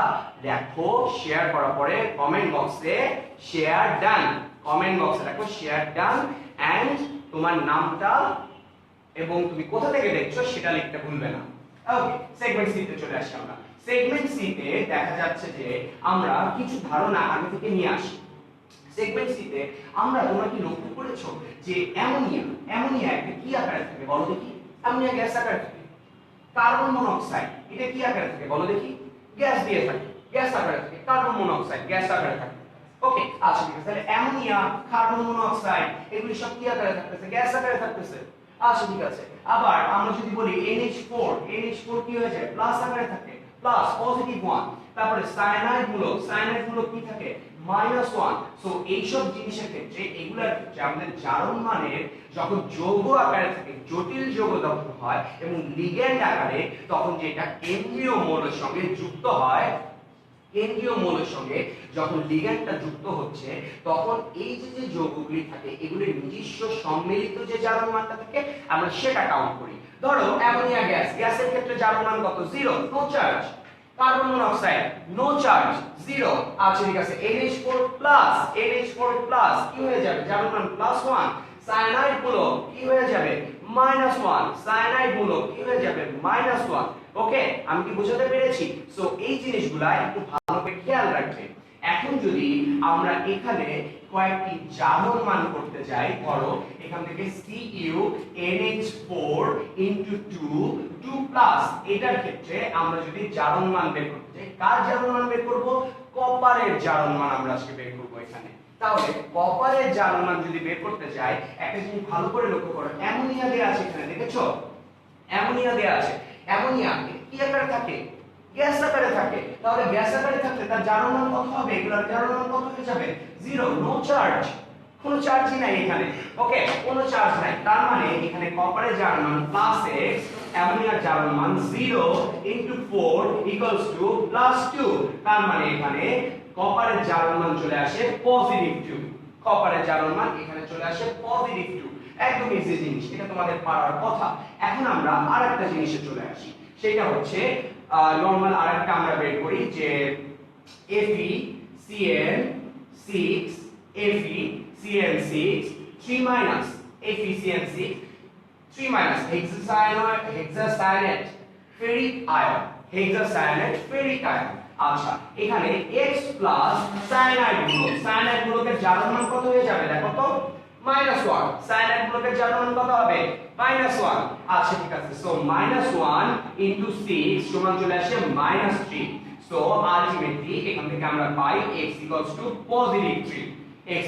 দেখো শেয়ার করার পরে কমেন্ট বক্সে শেয়ার ডান, কমেন্ট বক্সে দেখো শেয়ার ডান এন্ড তোমার নামটা এবং তুমি কোথা থেকে দেখছো সেটা লিখতে ভুলবে না। ওকে, সেগমেন্ট সি তে চলে আসি আমরা। সেগমেন্ট সি তে দেখা যাচ্ছে যে আমরা কিছু ধারণা আগে থেকে নিয়ে আসি। সেগমেন্ট সি তে আমরা, তোমরা কি লক্ষ্য করেছো যে অ্যামোনিয়া একটা কি আকারে থাকে বলো দেখি? অ্যামোনিয়া গ্যাস আকারে থাকে। কার্বন মনোক্সাইড এটা কি আকারে থাকে বলো দেখি? গ্যাস দিয়ে থাকে, গ্যাস আকারে থাকে। কার্বন মনোক্সাইড গ্যাস আকারে থাকে। ওকে, আচ্ছা ঠিক আছে, তাহলে অ্যামোনিয়া, কার্বন মনোক্সাইড এগুলি সব কি আকারে থাকতেছে? গ্যাস আকারে থাকতেছে। আচ্ছা ঠিক আছে, আবার আমরা যদি বলি NH4, NH4 কি হয়ে যায়? প্লাস আকারে থাকে, প্লাস পজিটিভ 1। তারপরে সায়ানাইড মূলক কি থাকে? -1। সো এই সব জিনিসের ক্ষেত্রে, এগুলার ক্ষেত্রে আমাদের জারণ মানের যখন যৌগ আকারে থাকে, জটিল যৌগ যখন হয় এবং লিগ্যান্ড আকারে, তখন যেটা কেন্দ্রীয় মৌলের সঙ্গে যুক্ত হয়, কেন্দ্রীয় মৌলের সঙ্গে যখন লিগ্যান্ডটা যুক্ত হচ্ছে তখন এই যে যৌগগুলি থাকে এগুলির নিজস্ব সম্মিলিত যে জারণ মানটা থাকে আমরা সেটা কাউন্ট করি। ধরো অ্যামোনিয়া গ্যাস, গ্যাসের ক্ষেত্রে জারণ মান কত? 0, no charge. Carbon monoxide no charge, 0। আচ্ছা ঠিক আছে, NH4+ কি হয়ে যাবে? জারণ মান +1। সায়ানাইড মূলক কি হয়ে যাবে? -1। সায়ানাইড মূলক কি হয়ে যাবে? -1। ওকে, আমি কি বোঝাতে পেরেছি? সো এই জিনিসগুলা একটু ভালো করে খেয়াল রাখবে। এখন যদি আমরা এখানে কয়েকটি জারণ মান করতে যাই, ধরো এখান থেকে CuNH4 * 2 প্লাস, এটার ক্ষেত্রে আমরা যদি জারণ মান বের করতে যাই, কার জারণ মান বের করব? কপারের জারণ মান আমরা আজকে বের করব এখানে। তাহলে কপারের জারণ মান যদি বের করতে যাই, একটা জিনিস ভালো করে লক্ষ্য করো, অ্যামোনিয়া দেয়া আছে এখানে, দেখেছো? অ্যামোনিয়া দেয়া আছে। অ্যামোনিয়া কি আকারে থাকে? গ্যাস আকারে থাকে। তাহলে গ্যাস আকারে থাকলে তার জারণ মান কত হবে? এগুলোর জারণ মান কত হয়ে যাবে? 0, নো চার্জ। কোনো চার্জই নাই এখানে। ওকে, কোনো চার্জ নাই। তার মানে এখানে কপারের জারণ মান +x, অ্যামোনিয়ার জারণ মান 0 * 4 = +2। তার মানে এখানে কপারের জারণ মান চলে আসে +2। কপারের জারণ মান এখানে চলে আসে +2। একদম ইজি জিনিস, এটা তোমাদের পারার কথা। এখন আমরা আরেকটা জিনিসে চলে আসি, সেটা হচ্ছে নরমাল আরেকটা আমরা বের করি যে FeCN6 FeCN6 3 FeCN6 3 hexacyanate ferric ion, hexacyanate ferric ion। আচ্ছা, এখানে X প্লাস সায়ানাইড গুলোকের জারণ মান কত হয়ে যাবে দেখো তো? -1। সায়ানাইড গুলোকের জারণ মান কত হবে? -1। আচ্ছা ঠিক আছে, সো -1 * 6 সমান চলে আসে -3। সো আলটিমেটলি এখান থেকে আমরা পাই x +3। x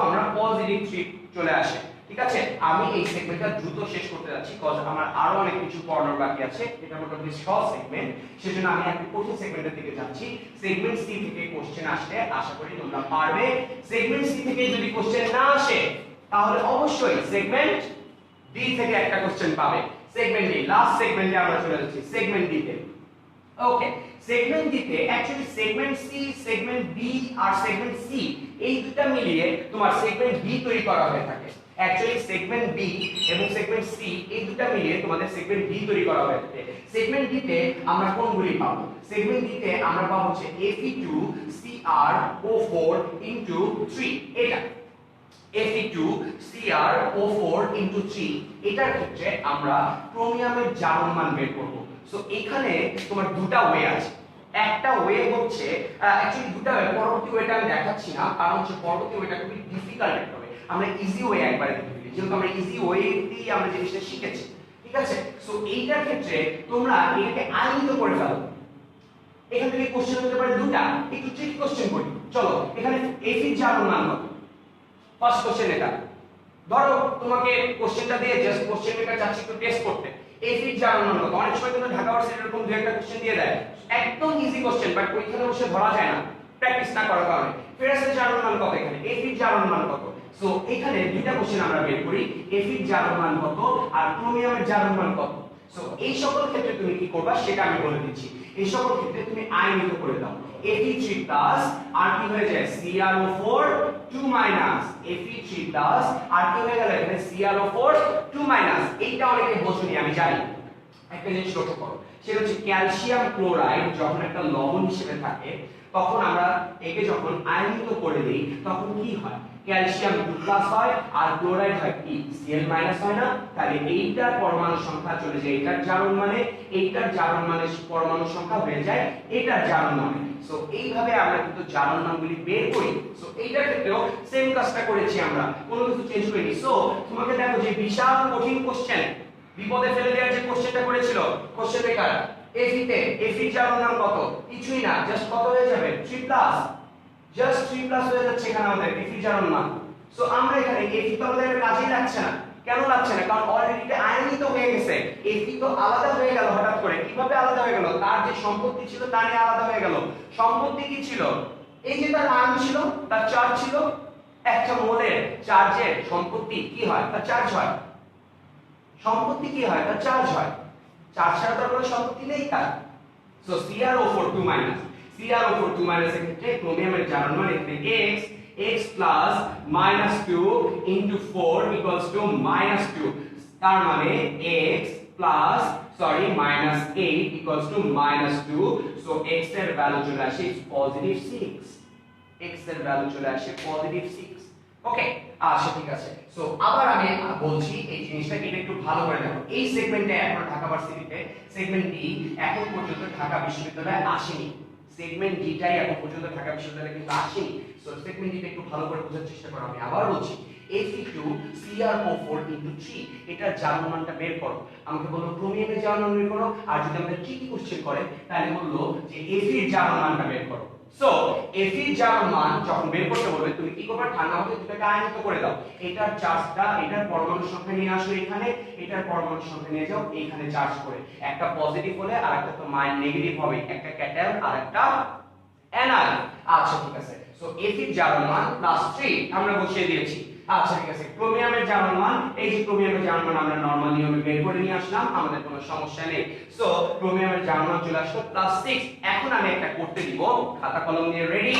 আমরা +3 চলে আসে। ঠিক আছে, আমি এই সেগমেন্টটা দ্রুত শেষ করতে যাচ্ছি কজ আমার আরো অনেক কিছু পড়ানোর বাকি আছে। এটা মোটামুটি শর্ট সেগমেন্ট, সেজন্য আমি একটা কঠিন সেগমেন্টের দিকে যাচ্ছি। সেগমেন্ট সি থেকে কোশ্চেন আসলে আশা করি তোমরা পারবে। সেগমেন্ট সি থেকে যদি কোশ্চেন না আসে তাহলে অবশ্যই সেগমেন্ট ডি থেকে একটা কোশ্চেন পাবে। সেগমেন্ট ডি, লাস্ট সেগমেন্টে আমরা চলে যাচ্ছি, সেগমেন্ট ডি তে। ওকে, সেগমেন্ট ডি তে actually segment C, segment B আর সেগমেন্ট সি এই দুটো মিলিয়ে তোমার সেগমেন্ট ডি তৈরি করা হয়ে থাকে। অ্যাকচুয়ালি সেগমেন্ট বি এবং সেগমেন্ট সি এই দুটো মিলিয়ে তোমাদের সেগমেন্ট ডি তৈরি করা হয়ে থাকে। সেগমেন্ট ডি তে আমরা কোনগুলি পাবো? সেগমেন্ট ডি তে আমরা পাবো হচ্ছে Fe2CrO4 * 3, এটা Fe2CrO4 * 3। এটার ক্ষেত্রে আমরা ক্রোমিয়ামের জারণ মান বের করব। সো এখানে তোমার দুটো ওয়ে আছে। একটা ওয়ে হচ্ছে অ্যাকচুয়ালি দুটো ওয়ে, পরবর্তী ওয়েটা আমি দেখাচ্ছি না, কারণ হচ্ছে পরবর্তী ওয়েটা খুবই ডিফিকাল্ট হবে। আমরা ইজি ওয়ে একবারে দেখে ফেলি, যেহেতু আমরা ইজি ওয়েতেই আমরা জিনিসটা শিখেছি। ঠিক আছে, সো এইটার ক্ষেত্রে তোমরা এটাকে আইনিত করে ফেলো। এখান থেকে কোশ্চেন হতে পারে দুটো, একটু ট্রিক কোশ্চেন করি। চলো, এখানে Fe জারণ মান কত? ফার্স্ট কোশ্চেন এটা। ধরো তোমাকে কোশ্চেনটা দিয়ে জাস্ট কোশ্চেন পেপার চাচ্ছি একটু টেস্ট করতে। Fe জারণ মান কত? অনেক সময় কিন্তু ঢাকা ভার্সিটি এরকম দুই একটা কোশ্চেন দিয়ে দেয়, একদম ইজি কোশ্চেন, বাট ওইখানে বসে ধরা যায় না প্র্যাকটিস না করার কারণে। ফেরাসের জারণ মান কত? এখানে Fe জারণ মান কত? সো এখানে দুইটা কোশ্চেন আমরা বের করি, Fe জারণ মান কত আর ক্রোমিয়ামের জারণ মান কত। সো এই সকল ক্ষেত্রে তুমি কি করবা সেটা আমি বলে দিচ্ছি। এই সকল ক্ষেত্রে তুমি আইনিত করে দাও। Fe3 প্লাস আর কি হয়ে যায়? CrO4 2 মাইনাস Fe3 প্লাস আর কি হয়ে গেল এখানে? CrO4 2 minus. এইটা অনেকে বোঝেনি আমি জানি। একটা জিনিস লক্ষ্য করো, সেটা হচ্ছে ক্যালসিয়াম ক্লোরাইড যখন একটা লবণ হিসেবে থাকে তখন আমরা একে যখন আয়নিত করে দেই তখন কি হয়? ক্যালসিয়াম 2+ হয় আর ক্লোরাইড হয় কি? Cl- হয় না? তাহলে এইটার পরমাণু সংখ্যা চলে যায় এটার জারণ মানে, এইটার জারণ মানে পরমাণু সংখ্যা হয়ে যায় এটার জারণ মানে। সো এইভাবে আমরা কিন্তু জারণ মানগুলি বের করি। সো এইটার ক্ষেত্রেও সেম কাজটা করেছি আমরা, কোনো কিছু চেঞ্জ করিনি। সো তোমাকে দেখো যে বিশাল কঠিন কোশ্চেন, বিপদে ফেলে দেওয়ার যে কোশ্চেনটা করেছিল কোশ্চেন মেকার, Fe তে Fe জারণ মান কত? কিছুই না, জাস্ট কত হয়ে যাবে? 3+, জাস্ট 3+ হয়ে যাচ্ছে এখানে আমাদের Fe জারণ মান। সো আমরা এখানে Fe তো আমাদের কাজেই লাগছে না। কেন লাগছে না? কারণ অলরেডি এটা আয়নিত হয়ে গেছে। Fe তো আলাদা হয়ে গেল হঠাৎ করে। কিভাবে আলাদা হয়ে গেল? তার যে সম্পত্তি ছিল তা নিয়ে আলাদা হয়ে গেল। সম্পত্তি কি ছিল? এই যে তার আয়ন ছিল, তার চার্জ ছিল। একটা মোলের চার্জের সম্পত্তি কি হয়? তার চার্জ হয়। সম্পত্তি কি হয়? তার চার্জ হয়। চার্জ ছাড়া তো কোনো সম্পত্তি নেই তার। So CrO4 2 minus, CrO4 2 minus এর ক্ষেত্রে ক্রোমিয়ামের জারণ মান এখানে x plus -2 into 4 equals to -2। তার মানে x plus -8 equals to -2। So x এর ভ্যালু চলে আসে +6। x এর ভ্যালু চলে আসে +6। ওকে, আচ্ছা ঠিক আছে। সো আবার আমি বলছি এই জিনিসটা, এটা একটু ভালো করে দেখো। এই সেগমেন্টে এখন ঢাকা ভার্সিটিতে সেগমেন্ট ডি এখন পর্যন্ত ঢাকা বিশ্ববিদ্যালয়ে আসেনি। সেগমেন্ট ডিটাই এখন পর্যন্ত ঢাকা বিশ্ববিদ্যালয়ে কিন্তু আসেনি। সো সেগমেন্ট ডিটা একটু ভালো করে বোঝার চেষ্টা করো। আমি আবার বলছি Fe2CrO4 * 3 এটার জার্মান মানটা বের করো। আমাকে বললো ক্রোমিয়ামের জার্মান মান বের করো, আর যদি আমাদের ট্রিকি কোশ্চেন করে তাহলে বললো যে Fe এর জার্মান মানটা বের করো। সো Fe এর জার্মান মান যখন বের করতে বলবে তুমি কি করবে, ঠান্ডা মাথায় দুটোকে আয়নিত করে দাও। এটার চার্জটা এটার পরমাণু সংখ্যা নিয়ে আসো এখানে, এটার পরমাণু সংখ্যা নিয়ে যাও এইখানে চার্জ করে। একটা পজিটিভ হলে আর একটা তো নেগেটিভ হবে, একটা ক্যাটায়ন আর একটা অ্যানায়ন। আচ্ছা ঠিক আছে। সো Fe এর জার্মান মান +3 আমরা বসিয়ে দিয়েছি। আচ্ছা ঠিক আছে। ক্রোমিয়ামের জার্মান মান, এই যে ক্রোমিয়ামের জার্মান মান আমরা নরমাল নিয়মে বের করে নিয়ে আসলাম, আমাদের কোনো সমস্যা নেই। সো ক্রোমিয়ামের জার্মান মান চলে আসলো +6। এখন আমি একটা করতে দিব, খাতা কলম নিয়ে রেডি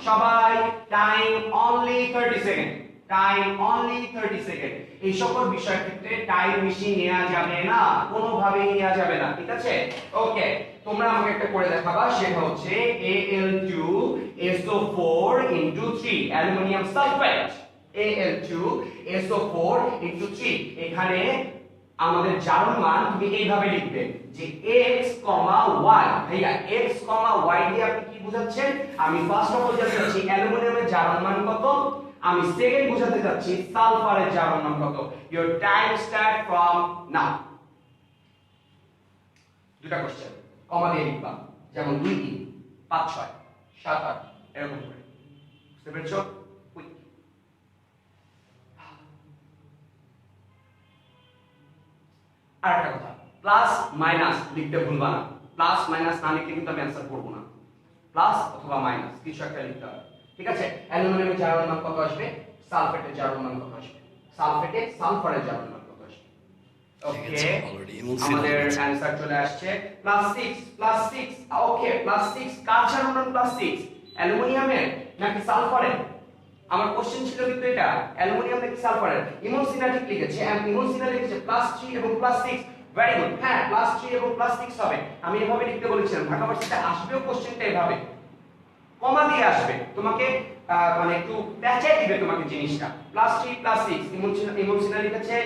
সবাই। Time only 30 second, time only 30 second. এই সকল বিষয়ের ক্ষেত্রে টাইম বেশি নেওয়া যাবে না, কোনোভাবেই নেওয়া যাবে না, ঠিক আছে? ওকে, তোমরা আমাকে একটা করে দেখাবা, সেটা হচ্ছে Al2SO4 * 3 অ্যালুমিনিয়াম সালফেট। Al2SO4 * 3 এখানে আমাদের জারণ মান তুমি এইভাবে লিখবে যে x, y। ভাইয়া x, y দিয়ে আপনি কি বোঝাচ্ছেন? আমি ফার্স্ট অফ অল জানতে চাচ্ছি অ্যালুমিনিয়ামের জারণ মান কত, আমি সেকেন্ড বোঝাতে যাচ্ছি সালফারের জারণ মান কত। ইওর টাইম স্টার্ট ফ্রম নাও। দুটো কোশ্চেন কমা দিয়ে লিখবা, যেমন 2 3 5 6 7 8 এরকম করে। বুঝতে পেরেছো? আরেকটা কথা, প্লাস মাইনাস লিখতে ভুলবা না। প্লাস মাইনাস না লিখলে কিন্তু আমি অ্যানসার করব না। প্লাস অথবা মাইনাস কিছু একটা লিখতে হবে, ঠিক আছে? অ্যালুমিনিয়ামের জারণ মান কত আসবে, সালফেটের জারণ মান কত আসবে, সালফেটে সালফারের জারণ মান কত আসবে। ওকে, আমাদের অ্যানসার চলে আসছে +6 ওকে +6 কার জারণ মান +6? অ্যালুমিনিয়ামের নাকি সালফারের? আমার কোশ্চেন ছিল কিন্তু এটা অ্যালুমিনিয়াম নাকি সালফারের। ইমন সিনহা ঠিক লিখেছে, এন্ড ইমন সিনহা লিখেছে +3 এবং +6। ভেরি গুড, হ্যাঁ +3 এবং +6 হবে। আমি এভাবে লিখতে বলেছিলাম, ঢাকা ভার্সিটিতে আসবেও কোশ্চেনটা এভাবে কমা দিয়ে আসবে, তোমাকে মানে একটু প্যাঁচাই দিবে তোমাকে জিনিসটা। +3 +6 ইমন সিনহা লিখেছে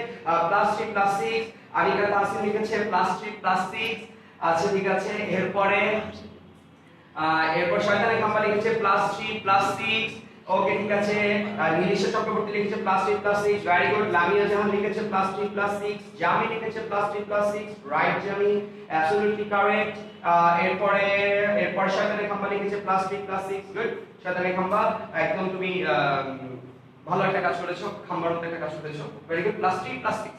+3 +6, আনিকা তাহসিন লিখেছে +3 +6। আচ্ছা ঠিক আছে, এরপর শয়তানি খাম্বা লিখেছে +3 +6। ওকে ঠিক আছে, নীলিশা চক্রবর্তী লিখেছে +3 +6। ভেরি গুড, লামিয়া জাহান লিখেছে +3 +6। জামি লিখেছে +3 +6। রাইট জামি, অ্যাবসলিউটলি কারেক্ট। এরপর শয়তানি খাম্বা লিখেছে +3 +6। গুড শয়তানি খাম্বা, একদম তুমি ভালো একটা কাজ করেছো, খাম্বার মতো একটা কাজ করেছো। Very good, +3 +6।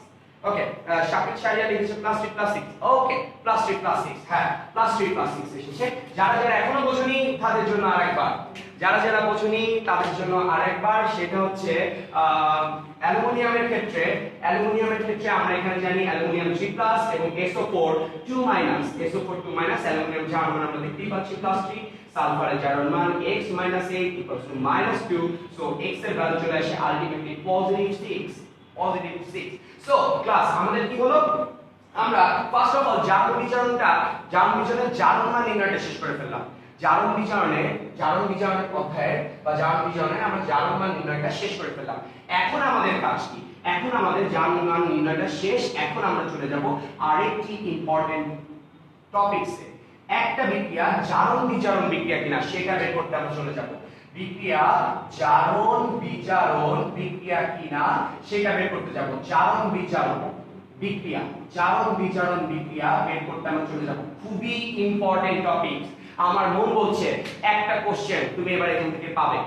ওকে, শাকিব শাহরিয়া লিখেছে +3 +6। ওকে, +3 +6, হ্যাঁ +3 +6 এসেছে। যারা যারা এখনো বোঝোনি তাদের জন্য আরেকবার, যারা বোঝোনি তাদের জন্য আরেকবার, সেটা হচ্ছে অ্যালুমিনিয়ামের ক্ষেত্রে আমরা এখানে জানি অ্যালুমিনিয়াম 3+ এবং SO4 2-, SO4 2-, অ্যালুমিনিয়াম জারণ মান আমরা দেখতেই পাচ্ছি +3, সালফারের জারণ মান x - 8 = -2। সো x এর ভ্যালু চলে আসে আলটিমেটলি +6। সো ক্লাস আমাদের কি হলো, আমরা ফার্স্ট অফ অল জারণ বিজারণের জারণ মান নির্ণয়টা শেষ করে ফেললাম। জারণ বিজারণের অধ্যায়ে বা জারণ বিজারণে আমরা জারণ মান নির্ণয়টা শেষ করে ফেললাম। এখন আমাদের কাজ কি? এখন আমাদের জারণ মান নির্ণয়টা শেষ। এখন আমরা চলে যাব আরেকটি ইম্পর্টেন্ট টপিকসে। একটা বিক্রিয়া জারণ বিজারণ বিক্রিয়া কিনা সেটা বের করতে আমরা চলে যাব। বিক্রিয়া জারণ বিজারণ বিক্রিয়া কিনা সেটা বের করতে যাব। জারণ বিজারণ বিক্রিয়া বের করতে আমরা চলে যাব। খুবই ইম্পর্টেন্ট টপিক। আমার মন বলছে একটা কোশ্চেন তুমি এবার এখান থেকে পাবে।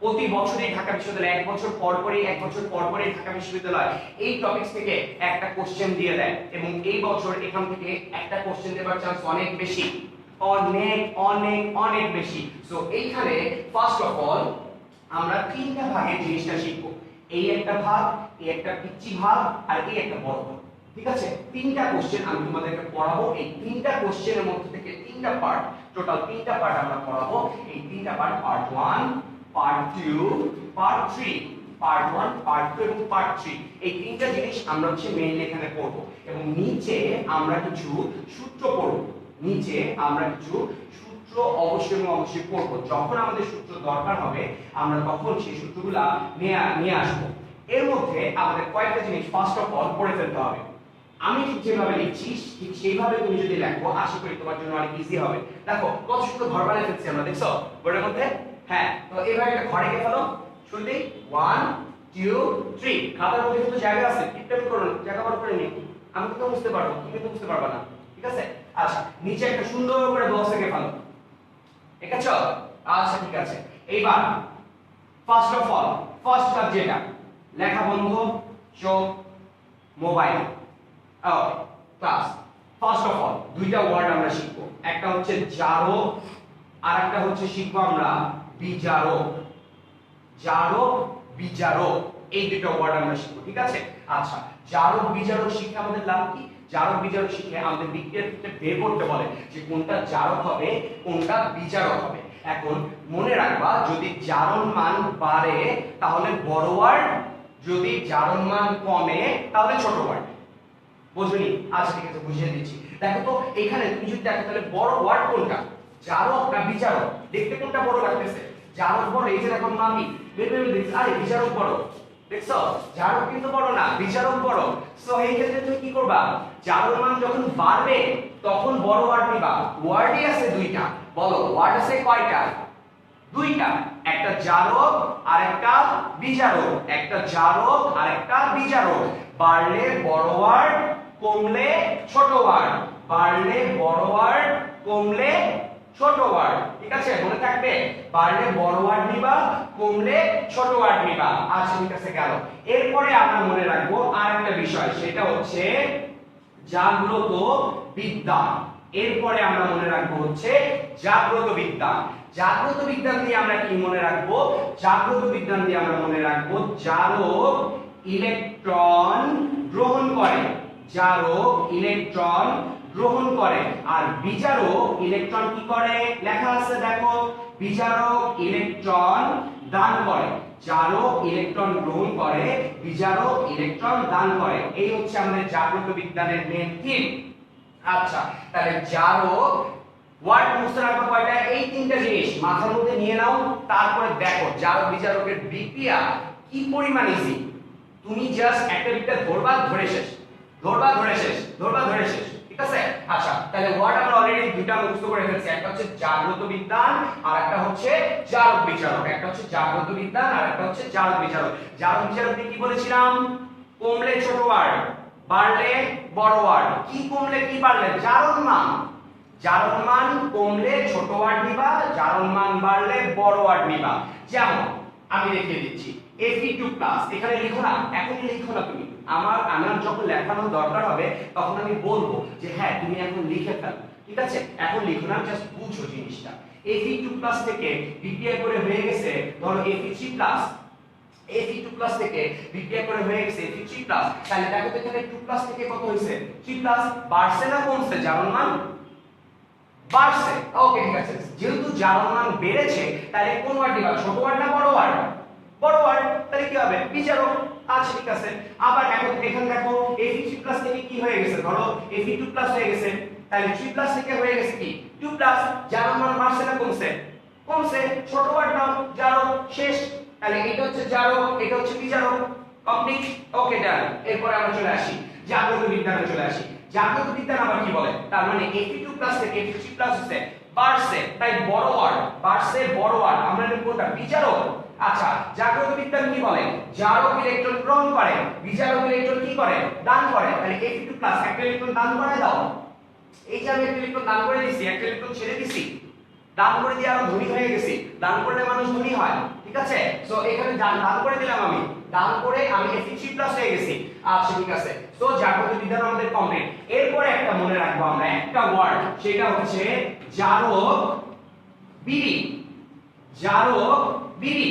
প্রতি বছরই ঢাকা বিশ্ববিদ্যালয় এক বছর পর পরই ঢাকা বিশ্ববিদ্যালয় এই টপিকস থেকে একটা কোশ্চেন দিয়ে দেয়, এবং এই বছর এখান থেকে একটা কোশ্চেন দেবার চান্স অনেক বেশি, অনেক বেশি। সো এইখানে ফার্স্ট অফ অল আমরা তিনটা ভাগে জিনিসটা শিখবো। এই একটা ভাগ, এই একটা পিচ্চি ভাগ, আর এই একটা বড় ভাগ। ঠিক আছে, তিনটা কোশ্চেন আমি তোমাদেরকে পড়াবো। এই তিনটা কোশ্চেনের মধ্যে থেকে তিনটা পার্ট, টোটাল তিনটা পার্ট আমরা পড়াবো। এই তিনটা part, part 1, part 2, part 3। Part 1, part 2 এবং পার্ট 3 এই তিনটা জিনিস আমরা মেইনলি এখানে পড়বো, এবং নিচে আমরা কিছু সূত্র পড়বো। অবশ্যই পড়বো। যখন আমাদের সূত্র দরকার হবে আমরা তখন সেই সূত্রগুলা নিয়ে আসবো। এর মধ্যে আমাদের কয়েকটা জিনিস ফার্স্ট অফ অল পড়ে ফেলতে হবে। আমি ঠিক যেভাবে লিখছি ঠিক সেইভাবে তুমি যদি লেখো আশা করি তোমার জন্য অনেক ইজি হবে। দেখো কত সুন্দর ঘর বানিয়ে ফেলছি আমরা, দেখছো বোর্ডের মধ্যে? হ্যাঁ, তো এইভাবে একটা ঘর এঁকে ফেলো শুরুতেই। 1 2 3। খাতার মধ্যে কিন্তু জায়গা আছে, টিপটেপ করো, জায়গা বার করে নিও। আমি তো বুঝতে পারবো, তুমি তো বুঝতে পারবা না, ঠিক আছে? আচ্ছা, নিচে একটা সুন্দর করে বক্স এঁকে ফেলো। এঁকেছো? আচ্ছা ঠিক আছে। এইবার ফার্স্ট অফ অল ফার্স্ট কাজ যেটা, লেখা বন্ধ, চোখ, mobile. Okay, class. First of all দুইটা ওয়ার্ড আমরা শিখবো, একটা হচ্ছে জারক আর একটা হচ্ছে শিখবো আমরা বিজারক। জারক বিজারক এই দুটো ওয়ার্ড আমরা শিখবো, ঠিক আছে? আচ্ছা, জারক বিজারক শিখে আমাদের লাভ কি? জারক বিজারক শিখে আমাদের বিক্রিয়ার ক্ষেত্রে বের করতে বলে যে কোনটা জারক হবে কোনটা বিজারক হবে। এখন মনে রাখবা, যদি জারণ মান বাড়ে তাহলে বড় ওয়ার্ড, যদি জারণ মান কমে তাহলে ছোট ওয়ার্ড। বুঝলি? আচ্ছা ঠিক আছে, বুঝিয়ে দিচ্ছি। দেখো তো এখানে তুমি যদি দেখো তাহলে বড় ওয়ার্ড কোনটা, জারক না বিজারক? দেখতে কোনটা বড় লাগতেছে? জারক বড়, এই যে দেখো আমি ভেবে দেখছি আরে বিজারক বড়, দেখছো? জারক কিন্তু বড় না, বিচারক বড়। সো এই ক্ষেত্রে তুমি কি করবা, জারক মান যখন বাড়বে তখন বড় ওয়ার্ড নিবা। ওয়ার্ডই আছে দুইটা, বলো ওয়ার্ড আছে কয়টা? দুইটা, একটা জারক আর একটা বিজারক। একটা জারক আর একটা বিজারক। বাড়লে বড় ওয়ার্ড, কমলে ছোট ওয়ার্ড। বাড়লে বড় ওয়ার্ড, কমলে ছোট ওয়ার্ড, ঠিক আছে? মনে থাকবে, বাড়লে বড় ওয়ার্ড নিবা, কমলে ছোট ওয়ার্ড নিবা। আচ্ছা ঠিক আছে, গেল। এরপরে আমরা মনে রাখবো আরেকটা বিষয়, সেটা হচ্ছে জাগ্রত বিজ্ঞান। এরপরে আমরা মনে রাখবো হচ্ছে জাগ্রত বিজ্ঞান। জাগ্রত বিজ্ঞান দিয়ে আমরা কি মনে রাখবো? জাগ্রত বিজ্ঞান দিয়ে আমরা মনে রাখবো জারক ইলেকট্রন গ্রহণ করে। জারক ইলেকট্রন গ্রহণ করে আর বিজারক ইলেকট্রন কি করে? লেখা আছে দেখো, বিজারক ইলেকট্রন দান করে। জারক ইলেকট্রন গ্রহণ করে, বিজারক ইলেকট্রন দান করে। এই হচ্ছে আমাদের জাগ্রত বিজ্ঞানের মেইন থিম। আচ্ছা, তাহলে জারক ওয়ার্ড মুখস্থ রাখবা কয়টা? এই তিনটা জিনিস মাথার মধ্যে নিয়ে নাও। তারপরে দেখো জারক বিজারকের বিক্রিয়া কি পরিমাণ ইজি। তুমি জাস্ট একটা বিক্রিয়া ধরবা, ধরে শেষ, ধরবা, ধরে শেষ, ধরবা, ধরে শেষ, ঠিক আছে? আচ্ছা, তাহলে ওয়ার্ড আমরা অলরেডি দুটো মুখস্থ করে ফেলছি, একটা হচ্ছে জাগ্রত বিজ্ঞান আর একটা হচ্ছে জারক বিচারক। একটা হচ্ছে জাগ্রত বিজ্ঞান আর একটা হচ্ছে জারক বিচারক। জারক বিচারক কি বলেছিলাম? কমলে ছোট ওয়ার্ড, বাড়লে বড় ওয়ার্ড। কি কমলে কি বাড়লে? জারণ মান। জারণ মান কমলে ছোট ওয়ার্ড নিবা, জারণ মান বাড়লে বড় ওয়ার্ড নিবা। যেমন আমি দেখিয়ে দিচ্ছি, Fe2 প্লাস এখানে লিখো না, এখনই লিখো না তুমি। আমার যখন লেখানোর দরকার হবে তখন আমি বলবো যে হ্যাঁ তুমি এখন লিখে ফেলো, ঠিক আছে? এখন লিখো না, জাস্ট বুঝো জিনিসটা। Fe2 প্লাস থেকে বিক্রিয়া করে হয়ে গেছে ধরো Fe3 প্লাস। Fe2 প্লাস থেকে বিক্রিয়া করে হয়ে গেছে Fe3 প্লাস। তাহলে দেখো তো এখানে 2 প্লাস থেকে কত হয়েছে? 3 প্লাস। বাড়ছে না কমছে জারণ মান? বাড়ছে। ওকে ঠিক আছে, যেহেতু জারণ মান বেড়েছে তাহলে কোন ওয়ার্ড নিবা? ছোট ওয়ার্ড না বড় ওয়ার্ড? বড় ওয়ার্ড। তাহলে কি হবে? বিজারক। আচ্ছা ঠিক আছে, আবার এখন এখানে দেখো Fe3 প্লাস থেকে কি হয়ে গেছে? ধরো Fe2 প্লাস হয়ে গেছে, তাহলে 3 প্লাস থেকে হয়ে গেছে কি 2 প্লাস। জারণ মান বাড়ছে না কমছে? কমছে। ছোট ওয়ার্ড নাও, জারক, শেষ। তাহলে এটা হচ্ছে জারক, এটা হচ্ছে বিজারক। কমপ্লিট। ওকে ডান। এরপর আমরা চলে আসি জাগ্রত বিজ্ঞানে, চলে আসি। জাগ্রত বিজ্ঞান আবার কি বলে? তার মানে Fe2 প্লাস থেকে Fe3 প্লাস হচ্ছে বাড়ছে, তাই বড় ওয়ার্ড। বাড়ছে বড় ওয়ার্ড, আমরা নেব কোনটা? বিজারক। আচ্ছা, জাগ্রত বিজ্ঞান কি বলে? জারক ইলেকট্রন গ্রহণ করে, বিজারক ইলেকট্রন কি করে? দান করে। তাহলে Fe2 প্লাস একটা ইলেকট্রন দান করে দাও। এই যে আমি একটা ইলেকট্রন দান করে দিছি, একটা ইলেকট্রন ছেড়ে দিছি, দান করে দিয়ে আরো ধনী হয়ে গেছি। দান করলে মানুষ ধনী হয়, ঠিক আছে? সো এখানে দান করে দিলাম, আমি দান করে আমি Fe3 প্লাস হয়ে গেছি। আচ্ছা ঠিক আছে, সো জাগ্রত বিজ্ঞান আমাদের কমপ্লিট। এরপরে একটা মনে রাখবো আমরা একটা ওয়ার্ড, সেটা হচ্ছে জারক বিবি। জারক বিবি,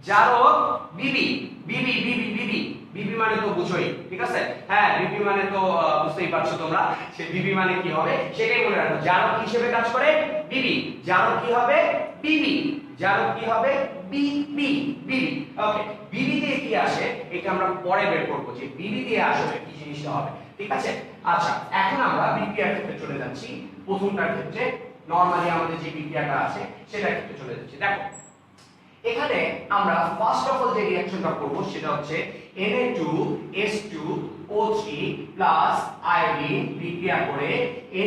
জারক বিবি। বিবি বিবি বিবি বিবি মানে তো বুঝোই, ঠিক আছে? হ্যাঁ, বিবি মানে তো বুঝতেই পারছো তোমরা, সে বিবি মানে কি হবে সেটাই মনে রাখো। জারক হিসেবে কাজ করে বিবি। জারক কি হবে? বিবি। জারক কি হবে? বিবি। বিবি। ওকে, বিবি দিয়ে কি আসে এটা আমরা পরে বের করব যে বিবি দিয়ে আসলে কি জিনিসটা হবে, ঠিক আছে? আচ্ছা, এখন আমরা বিক্রিয়ার ক্ষেত্রে চলে যাচ্ছি। প্রথমটার ক্ষেত্রে নরমালি আমাদের যে বিক্রিয়াটা আছে সেটার ক্ষেত্রে চলে যাচ্ছি। দেখো এখানে আমরা ফার্স্ট অফ অল যে রিঅ্যাকশনটা করব সেটা হচ্ছে Na2S2O3 প্লাস আয়োডিন বিক্রিয়া করে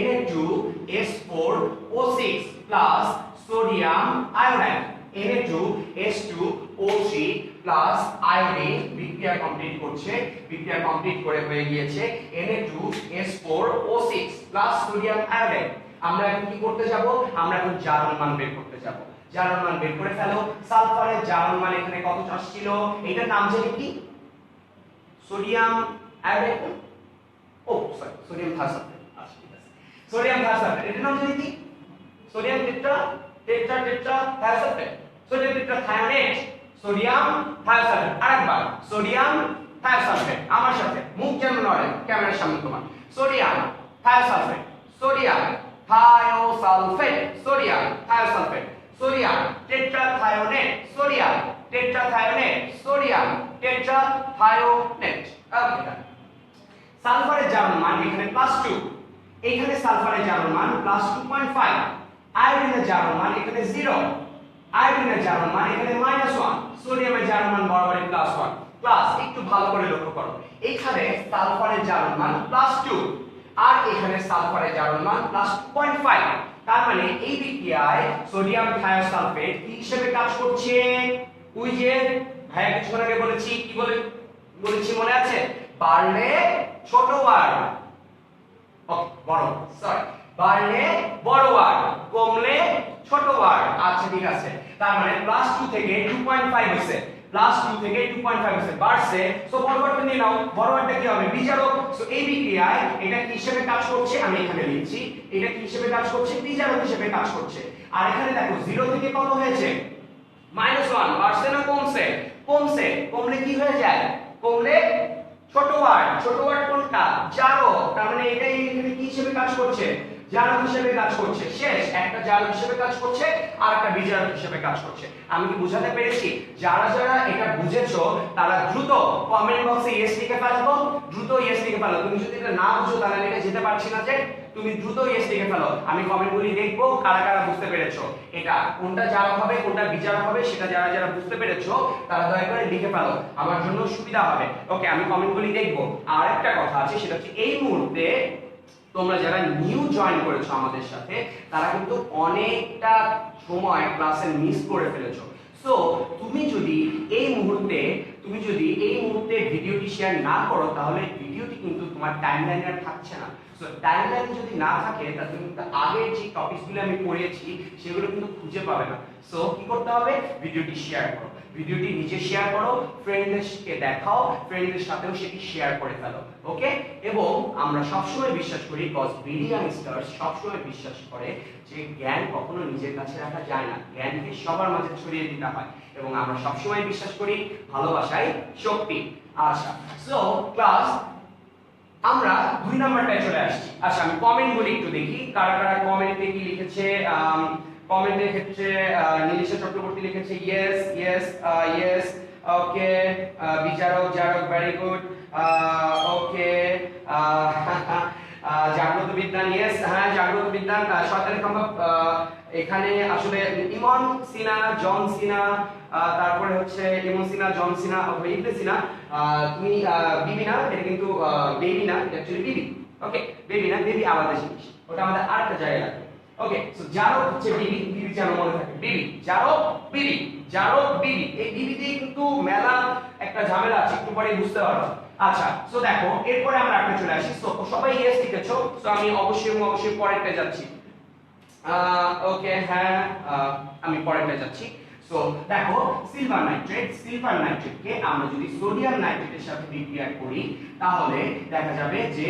Na2S4O6 plus sodium iodide. Na2S2O3 plus iodine বিক্রিয়া কমপ্লিট করছে, বিক্রিয়া কমপ্লিট করে হয়ে গিয়েছে Na2S4O6 প্লাস সোডিয়াম আয়োডাইড। আমরা এখন কি করতে যাব? আমরা এখন জারণ মান বের করতে যাব। জারণ মান বের করে ফেলো। সালফারের জারণ মান এখানে কত আসছিল? এটার নাম জানি কি? Sodium iodide. Oh sorry, sodium thiosulphate. আচ্ছা ঠিক আছে, সোডিয়াম থায়োসালফেট। এটার নাম জানি কি? Sodium tetra tetra tetra thiosulphate, sodium tetrathionate, sodium thiosulphate. আরেকবার সোডিয়াম থায়োসালফেট। আমার সাথে মুখ যেন নড়ে ক্যামেরার সামনে তোমার। Sodium thiosulphate, sodium thiosulphate, sodium thiosulphate, sodium tetrathionate, sodium tetrathionate, sodium tetrathionate. Okay, সালফারের জারণ মান এখানে +2, এখানে সালফারের জারণ মান +2.5, আয়োডিনের জারণ মান এখানে 0, আয়োডিনের জারণ মান এখানে -1, সোডিয়ামের জারণ মান বরাবরই +1। প্লাস একটু ভালো করে লক্ষ্য করো, এখানে সালফারের জারণ মান +2 আর এখানে সালফারের জারণ মান +2.5। তার মানে এই বিক্রিয়ায় সোডিয়াম থায়োসালফেট কি হিসেবে কাজ করছে? ওই যে ভাইয়া কিছুক্ষণ আগে বলেছি, কি বলেছি মনে আছে? বাড়লে ছোট ওয়ার্ড, বড়, সরি, বাড়লে বড় ওয়ার্ড, কমলে ছোট ওয়ার্ড। আচ্ছা ঠিক আছে, তার মানে +2 থেকে 2.5 হইছে, +2 থেকে 2.5 হইছে, বাড়ছে। সো বড় ওয়ার্ডটা নিয়ে নাও। বড় ওয়ার্ডটা কি হবে? বিজারক। সো এই বিক্রিয়ায় এটা কি হিসেবে কাজ করছে? আমি এখানে লিখছি, এটা কি হিসেবে কাজ করছে? বিজারক হিসেবে কাজ করছে। আর এখানে দেখো 0 থেকে কত হয়েছে? -1। বাড়ছে না কমছে? কমছে। কমলে কি হয়ে যায়? কমলে ছোট ওয়ার্ড। ছোট ওয়ার্ড কোনটা? জারক। তার মানে এটাই এখানে কি হিসেবে কাজ করছে? জারক হিসেবে কাজ করছে। শেষ, একটা জারক হিসেবে কাজ করছে আর একটা বিজারক হিসেবে কাজ করছে। আমি কি বোঝাতে পেরেছি? যারা যারা এটা বুঝেছো তারা দ্রুত কমেন্ট বক্সে ইয়েস লিখে ফেলো তো, দ্রুত ইয়েস লিখে ফেলো। তুমি যদি এটা না বুঝো তাহলে এটা যেতে পারছি না যে, তুমি দ্রুত ইয়েস লিখে ফেলো। আমি কমেন্টগুলি দেখবো কারা কারা বুঝতে পেরেছো। এটা কোনটা জারক হবে কোনটা বিজারক হবে সেটা যারা যারা বুঝতে পেরেছো তারা দয়া করে লিখে ফেলো, আমার জন্য সুবিধা হবে। ওকে, আমি কমেন্টগুলি দেখবো। আর একটা কথা আছে, সেটা হচ্ছে এই মুহূর্তে তোমরা যারা নিউ জয়েন করেছো আমাদের সাথে তারা কিন্তু অনেকটা সময় ক্লাসে মিস করে ফেলেছো। সো তুমি যদি এই মুহূর্তে ভিডিওটি শেয়ার না করো তাহলে ভিডিওটি কিন্তু তোমার টাইমলাইনে আর থাকছে না। সো টাইমলাইনে যদি না থাকে তাহলে তুমি আগের যে টপিকগুলো আমি পড়িয়েছি সেগুলো কিন্তু খুঁজে পাবে না। সো কি করতে হবে? ভিডিওটি শেয়ার করো, ভিডিওটি নিজে শেয়ার করো, ফ্রেন্ডদেরকে দেখাও, ফ্রেন্ডদের সাথেও সেটি শেয়ার করে ফেলো। ওকে, এবং আমরা সবসময় বিশ্বাস করি, কজ বিডিয়াম স্টার্স সবসময় বিশ্বাস করে যে জ্ঞান কখনো নিজের কাছে রাখা যায় না, জ্ঞানকে সবার মাঝে ছড়িয়ে দিতে হয়। এবং আমরা সবসময় বিশ্বাস করি ভালোবাসাই শক্তি। আচ্ছা, সো ক্লাস আমরা 2 নাম্বারটায় চলে আসছি। আচ্ছা, আমি কমেন্টগুলি একটু দেখি কারা কারা কমেন্টে কি লিখেছে। কমেন্টের ক্ষেত্রে নীলিশা চক্রবর্তী লিখেছে ইয়েস ইয়েস ইয়েস। ওকে, বিচারক জারক, ভেরি গুড। ওকে, জাগ্রত বিজ্ঞান, ইয়েস, হ্যাঁ জাগ্রত বিজ্ঞান। শয়তানি সম্ভব এখানে আসলে ইমন সিনা, জন সিনা, তারপরে হচ্ছে ইমন সিনা, জন সিনা, ইবনে সিনা। তুমি বিবি না, এটা কিন্তু বেবি না, অ্যাকচুয়ালি বিবি। ওকে, বেবি না, বেবি আলাদা জিনিস, ওটা আমাদের আরেকটা জায়গায় লাগবে। ওকে, সো জারক হচ্ছে বিবি, বিবি যেন মনে থাকে, বিবি জারক বিবি, জারক বিবি। এই বিবিতে কিন্তু মেলা একটা ঝামেলা আছে, একটু পরে বুঝতে পারবে। আচ্ছা, সো দেখো এরপরে আমরা একটা চলে আসি। সো সবাই ইয়েস লিখেছো, সো আমি অবশ্যই পরেরটা যাচ্ছি। ওকে, হ্যাঁ আমি পরেরটা যাচ্ছি। সো দেখো সিলভার নাইট্রেটকে আমরা যদি সোডিয়াম নাইট্রেটের সাথে বিক্রিয়া করি তাহলে দেখা যাবে যে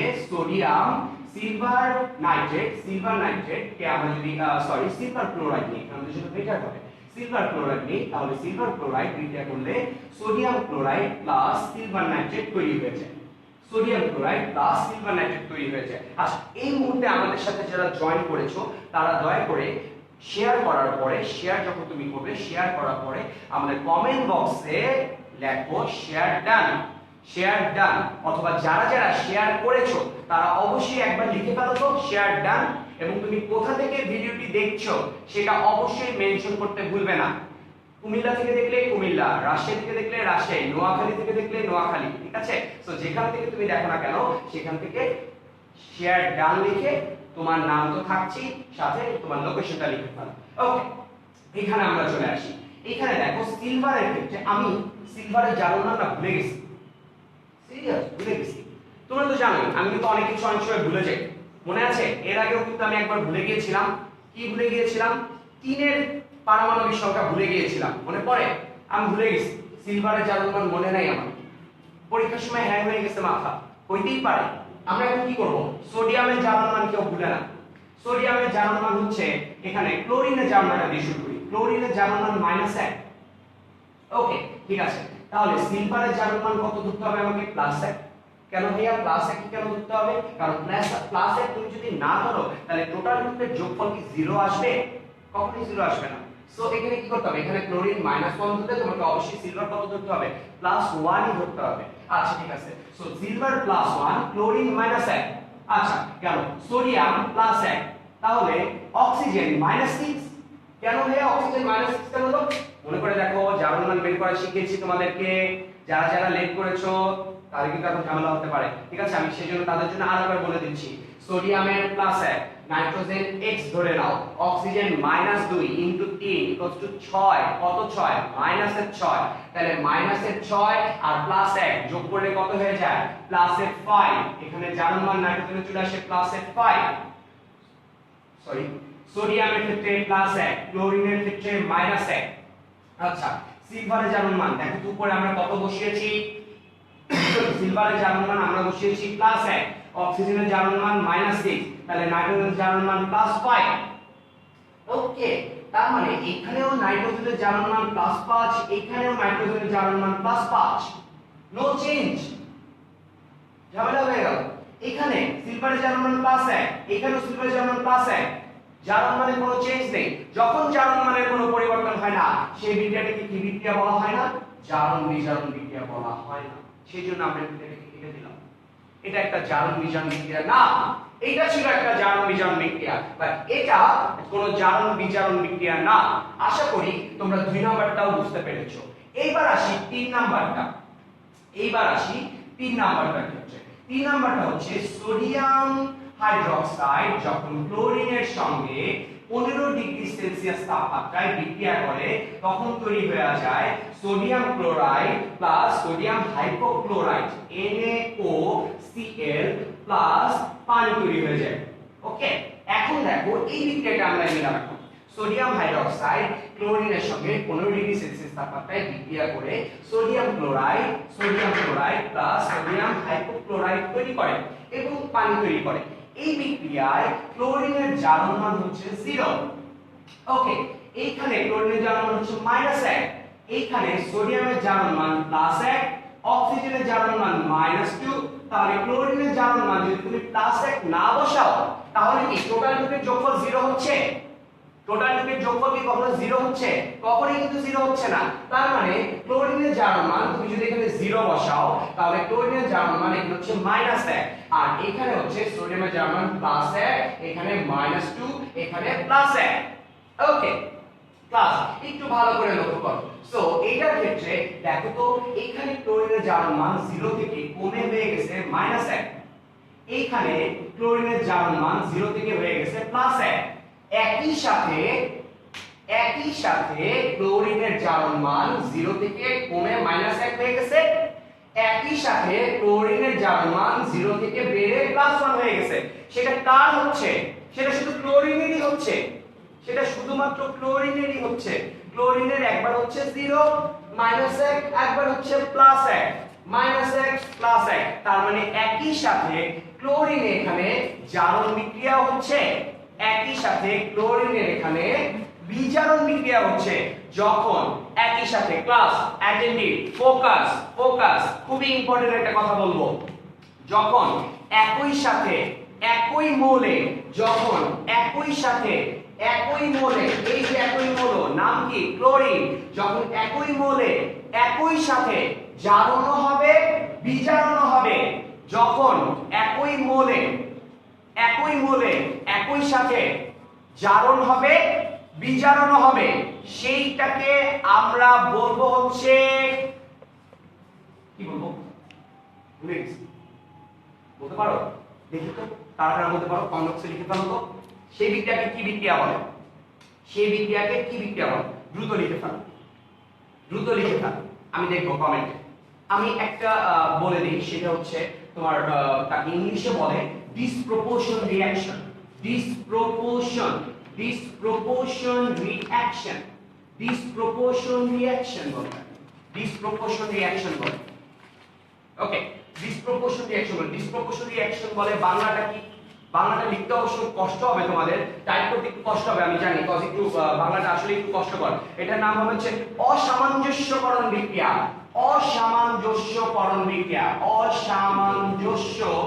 সিলভার নাইট্রেটকে আমরা যদি সিলভার ক্লোরাইড নিই, আমাদের জন্য বেটার হবে। সিলভার ক্লোরাইড নিই, তাহলে সিলভার ক্লোরাইড বিক্রিয়া করলে sodium chloride plus silver nitrate তৈরি হয়ে যায়। Sodium chloride plus silver nitrate তৈরি হয়ে যায়। আচ্ছা, এই মুহূর্তে আমাদের সাথে যারা জয়েন করেছো তারা দয়া করে শেয়ার করার পরে, শেয়ার যখন তুমি করবে, শেয়ার করার পরে আমাদের কমেন্ট বক্সে লেখো শেয়ার ডান, শেয়ার ডান। অথবা যারা যারা শেয়ার করেছো তারা অবশ্যই একবার লিখে ফেলো তো শেয়ার ডান, এবং তুমি কোথা থেকে ভিডিওটি দেখছো সেটা অবশ্যই মেনশন করতে ভুলবে না। কুমিল্লা থেকে দেখলে কুমিল্লা, রাজশাহী থেকে দেখলে রাজশাহী, নোয়াখালী থেকে দেখলে নোয়াখালী, ঠিক আছে? সো যেখান থেকে তুমি দেখো না কেন সেখান থেকে শেয়ার ডান লিখে তোমার নাম তো থাকছেই, সাথে তোমার লোকেশনটা লিখে ফেলো। ওকে, এখানে আমরা চলে আসি। এখানে দেখো সিলভারের ক্ষেত্রে আমি সিলভারের জার্মান নামটা ভুলে গেছি। সিরিয়াস ভুলে গেছি। তোমরা তো জানোই আমি কিন্তু অনেক কিছু অনেক সময় ভুলে যাই। মনে আছে এর আগেও কিন্তু আমি একবার ভুলে গিয়েছিলাম। কি ভুলে গিয়েছিলাম? তিনের পারমাণবিক সংখ্যা ভুলে গিয়েছিলাম, মনে পড়ে? আমি ভুলে গেছি। সিলভারের জার্মান মনে নাই আমার। পরীক্ষার সময় হ্যাং হয়ে গেছে মাথা, হইতেই পারে। আমরা এখন কি করব? সোডিয়ামের জার্মান মান কেউ ভুলে না। সোডিয়ামের জার্মান মান হচ্ছে এখানে ক্লোরিনের জার্মান মানটা দিয়ে শুরু করি। ক্লোরিনের জার্মান মান -1। ওকে, ঠিক আছে। তাহলে সিলভারের জার্মান মান কত ধরতে হবে আমাকে? +1। কেন ভাইয়া +1 কেন ধরতে হবে? কারণ +1 তুমি যদি না ধরো তাহলে টোটাল গ্রুপের যোগফল কি 0 আসবে? কখনোই 0 আসবে না। সো এখানে কি করতে হবে? এখানে ক্লোরিন -1 ধরতে তোমাকে অবশ্যই সিলভার কত ধরতে হবে? +1 ই ধরতে হবে। আচ্ছা ঠিক আছে। So silver +1, chlorine -1। আচ্ছা, গেল। সোডিয়াম +1। তাহলে অক্সিজেন -6। কেন ভাইয়া অক্সিজেন -6 কেন হলো? মনে করে দেখো জার্মান মান বের করা শিখিয়েছি তোমাদেরকে। যারা যারা লেট করেছো তাদের কিন্তু এখন ঝামেলা হতে পারে, ঠিক আছে? আমি সেজন্য তাদের জন্য আরেকবার বলে দিচ্ছি। সোডিয়ামের +1, নাইট্রোজেন x ধরে নাও, অক্সিজেন -2 * 3 = 6। কত 6? -6। তাহলে -6 আর +1 যোগ করলে কত হয়ে যায়? +5। এখানে জার্মান মান নাইট্রোজেনে চলে আসে +5। সরি, সোডিয়ামের ক্ষেত্রে +1, ক্লোরিনের ক্ষেত্রে -1। আচ্ছা, সিলভারের জার্মান মান দেখো তো উপরে আমরা কত বসিয়েছি? সিলভারের জার্মান মান আমরা বসিয়েছি +1, অক্সিজেনের জার্মান মান -6, তাহলে নাইট্রোজেনের জার্মান মান +5। ওকে, তার মানে এখানেও নাইট্রোজেনের জার্মান মান +5, এখানেও নাইট্রোজেনের জার্মান মান +5। No change. ঝামেলা হয়ে গেল। এখানে সিলভারের জার্মান মান +1, এখানেও সিলভারের জার্মান মান +1। জার্মান মানে কোনো চেঞ্জ নেই। যখন জার্মান মানের কোনো পরিবর্তন হয় না সেই বিক্রিয়াটাকে কি বিক্রিয়া বলা হয় না? জারণ বিজারণ বিক্রিয়া বলা হয় না। সেজন্য আমরা এটাকে কেটে দিলাম। এটা একটা জারণ বিজারণ বিক্রিয়া না, এটা ছিল একটা জারণ বিজারণ বিক্রিয়া, বাট এটা কোনো জারণ বিজারণ বিক্রিয়া না। আশা করি তোমরা 2 নাম্বারটাও বুঝতে পেরেছো। এইবার আসি 3 নাম্বারটা। ক্ষেত্রে 3 নাম্বারটা হচ্ছে সোডিয়াম হাইড্রোক্সাইড যখন ক্লোরিনের সঙ্গে 15 ডিগ্রি সেলসিয়াস তাপমাত্রায় বিক্রিয়া করে তখন তৈরি হয়ে যায় sodium chloride plus sodium hypochlorite NaOCl plus পানি তৈরি হয়ে যায়। ওকে, এখন দেখো এই বিক্রিয়াটা আমরা নিলাম। এখন সোডিয়াম হাইড্রোক্সাইড ক্লোরিনের সঙ্গে 15 ডিগ্রি সেলসিয়াস তাপমাত্রায় বিক্রিয়া করে sodium chloride plus sodium hypochlorite তৈরি করে এবং পানি তৈরি করে। এই বিক্রিয়ায় ক্লোরিনের জারণ মান হচ্ছে 0। ওকে, এইখানে ক্লোরিনের জারণ মান হচ্ছে -1, এইখানে সোডিয়ামের জারণ মান +1, অক্সিজেনের জারণ মান -2। তাহলে ক্লোরিনের জারণ মান যদি তুমি +1 না বসাও তাহলে কি টোটাল গ্রুপের যোগফল 0 হচ্ছে? টোটাল গ্রুপের যোগফল কি কখনো 0 হচ্ছে? কখনোই কিন্তু 0 হচ্ছে না। তার মানে ক্লোরিনের জারণ মান তুমি যদি এখানে 0 বসাও তাহলে ক্লোরিনের জারণ মান এখানে হচ্ছে -1 আর এখানে হচ্ছে সোডিয়ামের জারণ মান +1, এখানে -2, এখানে +1। ওকে, ক্লাস একটু ভালো করে লক্ষ্য করো। সো এইটার ক্ষেত্রে দেখো তো এখানে ক্লোরিনের জারণ মান 0 থেকে কমে হয়ে গেছে -1, এইখানে ক্লোরিনের জারণ মান 0 থেকে হয়ে গেছে +1। একই সাথে ক্লোরিনের জারণ মান 0 থেকে কমে -1 হয়ে গেছে, একই সাথে ক্লোরিনের জারণ মান 0 থেকে বেড়ে +1 হয়ে গেছে। সেটা কার হচ্ছে? সেটা শুধু ক্লোরিনেরই হচ্ছে, সেটা শুধুমাত্র ক্লোরিনেরই হচ্ছে। ক্লোরিনের একবার হচ্ছে 0 -1, একবার হচ্ছে +1 -1 +1। তার মানে একই সাথে ক্লোরিনে এখানে জারণ বিক্রিয়া হচ্ছে, একই সাথে ক্লোরিনের এখানে বিজারণ বিক্রিয়া হচ্ছে। যখন একই সাথে ক্লাস অ্যাটেন্টিভ ফোকাস খুবই ইম্পর্টেন্ট একটা কথা বলবো। যখন একই সাথে একই মোলে যখন একই সাথে একই মোলে এই যে একই মৌল নাম কি ক্লোরিন, যখন একই মোলে একই সাথে জারণও হবে বিজারণও হবে, যখন একই মোলে একই সাথে জারণ হবে বিজারণ হবে সেইটাকে আমরা বলবো হচ্ছে কি বলবো, ভুলে গেছি, বলতে পারো? দেখি তো, তাড়াতাড়ি বলতে পারো, কমেন্ট বক্সে লিখে ফেলো তো। সেই বিক্রিয়াকে কি বিক্রিয়া বলে? সেই বিক্রিয়াকে কি বিক্রিয়া বলে? দ্রুত লিখে ফেলো, দ্রুত লিখে ফেলো, আমি দেখবো কমেন্টে। আমি একটা বলে দিই, সেটা হচ্ছে তোমার তাকে ইংলিশে বলে ডিসপ্রপোর্শন রিঅ্যাকশন। ডিসপ্রপোর্শন, ডিসপ্রপোর্শন রিঅ্যাকশন, ডিসপ্রপোর্শন রিঅ্যাকশন বলে, ডিসপ্রপোর্শন রিঅ্যাকশন বলে। ওকে, ডিসপ্রপোর্শন রিঅ্যাকশন বলে, ডিসপ্রপোর্শন রিঅ্যাকশন বলে। বাংলাটা কি? বাংলাটা লিখতে অবশ্য কষ্ট হবে তোমাদের, টাইপ করতে একটু কষ্ট হবে আমি জানি, কজ একটু বাংলাটা আসলে একটু কষ্টকর। এটার নাম হচ্ছে অসামঞ্জস্যকরণ বিক্রিয়া। অসামঞ্জস্যকরণ বিক্রিয়া, অসামঞ্জস্যকরণ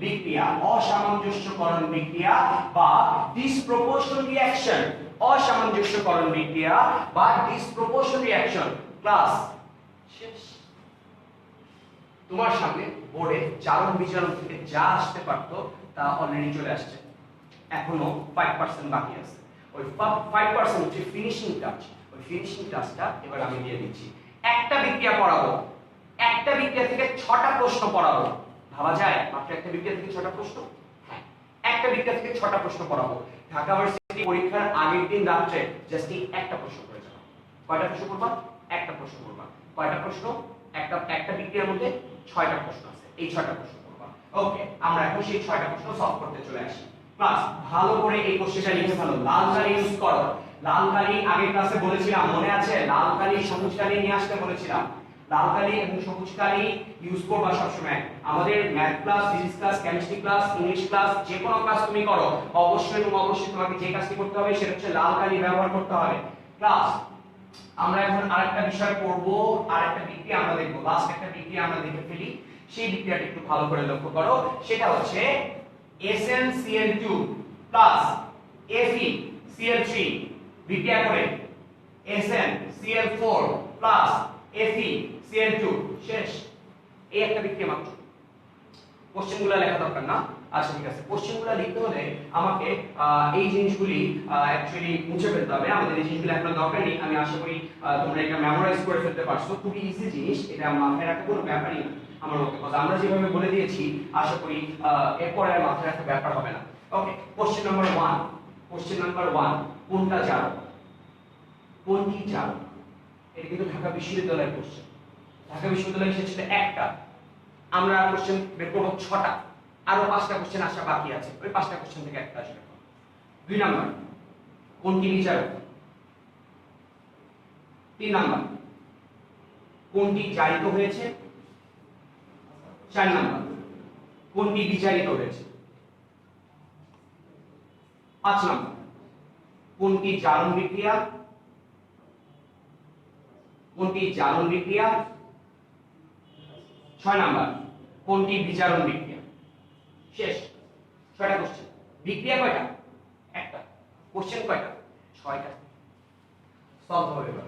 বিক্রিয়া, অসামঞ্জস্যকরণ বিক্রিয়া বা ডিসপ্রপোর্শন রিঅ্যাকশন। অসামঞ্জস্যকরণ বিক্রিয়া বা ডিসপ্রপোর্শন রিঅ্যাকশন। ক্লাস শেষ। তোমার সামনে বোর্ডে জারণ বিজারণ থেকে যা আসতে পারতো তা অলরেডি চলে আসছে, এখনো 5% বাকি আছে। ওই 5% হচ্ছে ফিনিশিং টাচ। ওই ফিনিশিং টাচটা এবার আমি দিয়ে দিচ্ছি। একটা বিক্রিয়া পড়াবো, একটা বিক্রিয়া থেকে 6টা প্রশ্ন পড়াবো। ভাবা যায় মাত্র একটা বিক্রিয়া থেকে 6টা প্রশ্ন? হ্যাঁ, একটা বিক্রিয়া থেকে 6টা প্রশ্ন পড়াবো। ঢাকা ভার্সিটি পরীক্ষার আগের দিন রাত্রে জাস্ট একটা প্রশ্ন করে যাবো। কয়টা প্রশ্ন করবা? একটা প্রশ্ন করবা। কয়টা প্রশ্ন? একটা বিক্রিয়ার মধ্যে 6টা প্রশ্ন আছে, এই 6টা প্রশ্ন করবা। ওকে, আমরা এখন সেই 6টা প্রশ্ন সলভ করতে চলে আসি। ক্লাস ভালো করে এই কোশ্চেনটা লিখে ফেলো। লাল কালি ইউজ করো। লাল কালি আগের ক্লাসে বলেছিলাম, মনে আছে? লাল কালি সবুজ কালি নিয়ে আসতে বলেছিলাম। লাল কালি এবং সবুজ কালি ইউজ করবা সবসময়। আমাদের math class, physics class, chemistry class, English class, যে কোনো ক্লাস তুমি করো, অবশ্যই এবং অবশ্যই তোমাকে যে কাজটি করতে হবে সেটা হচ্ছে লাল কালি ব্যবহার করতে হবে। ক্লাস আমরা এখন আরেকটা বিষয় পড়ব, আরেকটা বিক্রিয়া আমরা দেখব। লাস্ট একটা বিক্রিয়া আমরা দেখে ফেলি, সেই বিক্রিয়াটা একটু ভালো করে লক্ষ্য করো। সেটা হচ্ছে SnCl2 FeCl3 বিক্রিয়া করে SnCl4 FeCl2। শেষ। এই একটা বিক্রিয়া মাত্র। কোশ্চেনগুলো লেখা দরকার না? আচ্ছা ঠিক আছে, কোশ্চেনগুলো লিখতে হলে আমাকে এই জিনিসগুলি অ্যাকচুয়ালি মুছে ফেলতে হবে। আমাদের এই জিনিসগুলো এখন দরকার নেই। আমি আশা করি তোমরা এটা মেমোরাইজ করে ফেলতে পারছো। খুবই ইজি জিনিস, এটা মাথায় রাখার কোনো ব্যাপারই না আমার মতে। আমরা যেভাবে বলে দিয়েছি আশা করি এরপরে আর মাথায় রাখার ব্যাপার হবে না। ওকে, কোশ্চেন নাম্বার 1। কোশ্চেন নাম্বার 1, কোনটা জারক? কোনটি জারক? এটা কিন্তু ঢাকা বিশ্ববিদ্যালয়ের কোশ্চেন। ঢাকা বিশ্ববিদ্যালয়ে এসেছিল একটা, আমরা কোশ্চেন বের করব 6টা, আরো 5টা কোশ্চেন আসা বাকি আছে। ওই 5টা কোশ্চেন থেকে একটা আসবে। 2 নাম্বার, কোনটি বিচারক? 3 নাম্বার, কোনটি জারিত হয়েছে? 4 নাম্বার, কোনটি বিচারিত হয়েছে? 5 নাম্বার, কোনটি জারণ বিক্রিয়া? কোনটি জারণ বিক্রিয়া? 6 নাম্বার, কোনটি বিচারণ বিক্রিয়া? শেষ। 6টা কোশ্চেন। বিক্রিয়া কয়টা? একটা। কোশ্চেন কয়টা? 6টা। সলভ হবে এবার।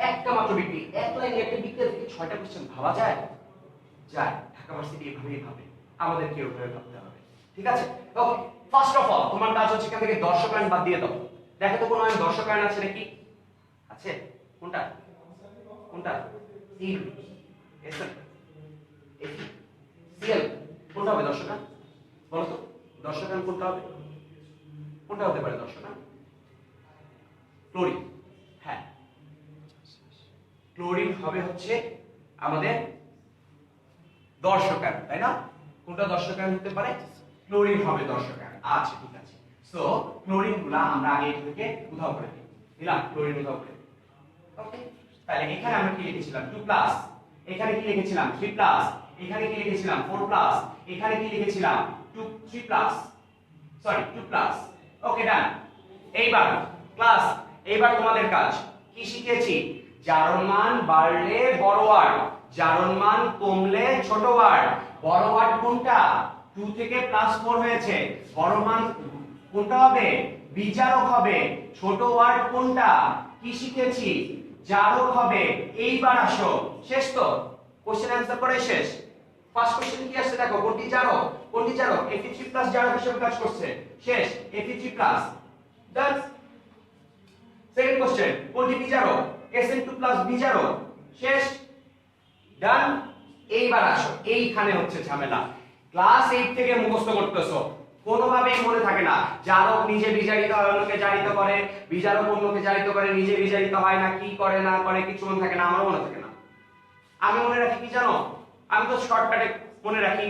একটা মাত্র বিক্রিয়া, এক লাইনে একটা বিক্রিয়া থেকে 6টা কোশ্চেন ভাবা যায়? যায়। ঢাকা ভার্সিটি এভাবেই ভাবে, আমাদেরকে ওভাবে ভাবতে হবে। ঠিক আছে? ওকে, ফার্স্ট অফ অল তোমার কাজ হচ্ছে এখান থেকে দর্শকায়ন বাদ দিয়ে দাও। দেখো তো কোনো দর্শকায়ন আছে নাকি? আছে? কোনটা? কোনটা? Seal, SL, CL. কোনটা হবে দর্শকায়ন? বলো তো, দর্শকায়ন কোনটা হবে? কোনটা হতে পারে দর্শকায়ন? ক্লোরিন। হ্যাঁ, ক্লোরিন হবে হচ্ছে আমাদের দর্শকায়ন, তাই না? কোনটা দর্শকায়ন হতে পারে? ক্লোরিন হবে দর্শকায়ন। আচ্ছা ঠিক আছে। সো ক্লোরিন গুলা আমরা আগে থেকে উধাও করে দিই। দিলাম ক্লোরিন উধাও করে। ওকে, তাহলে এখানে আমরা কি লিখেছিলাম? 2 প্লাস, এখানে কি লিখেছিলাম? 3 প্লাস, এখানে কি লিখেছিলাম? 4 প্লাস, এখানে কি লিখেছিলাম? 3 প্লাস, সরি 2 প্লাস। ওকে ডান। এইবার ক্লাস, এইবার তোমাদের কাজ কি শিখেছি? জারণ মান বাড়লে বড় ওয়ার্ড, জারণ মান কমলে ছোট ওয়ার্ড। বড় ওয়ার্ড কোনটা? 2 থেকে +4 হয়েছে, বড় মান কোনটা হবে? বিজারক হবে। ছোট ওয়ার্ড কোনটা? কি শিখেছি? জারক হবে। এইবার আসো, শেষ তো? কোশ্চেন অ্যানসার করে শেষ। ফার্স্ট কোশ্চেন কি আসছে দেখো, কোনটি জারক? কোনটি জারক? Fe3+ জারক হিসেবে কাজ করছে। শেষ, Fe3+। দ্যাটস সেকেন্ড কোশ্চেন, কোনটি বিজারক? SN2 plus বিজারক। শেষ, ডান। এইবার আসো, এইখানে হচ্ছে ঝামেলা। ক্লাস 8 থেকে মুখস্থ করতেছো, কোনোভাবেই মনে থাকে না। জারক নিজে বিজারিত হয়, অন্যকে জারিত করে, বিজারক অন্যকে জারিত করে, নিজে বিজারিত হয় না, কি করে না করে কিছু মনে থাকে না, আমারও মনে থাকে না। আমি মনে রাখি কি জানো? আমি তো শর্টকাটে মনে রাখি।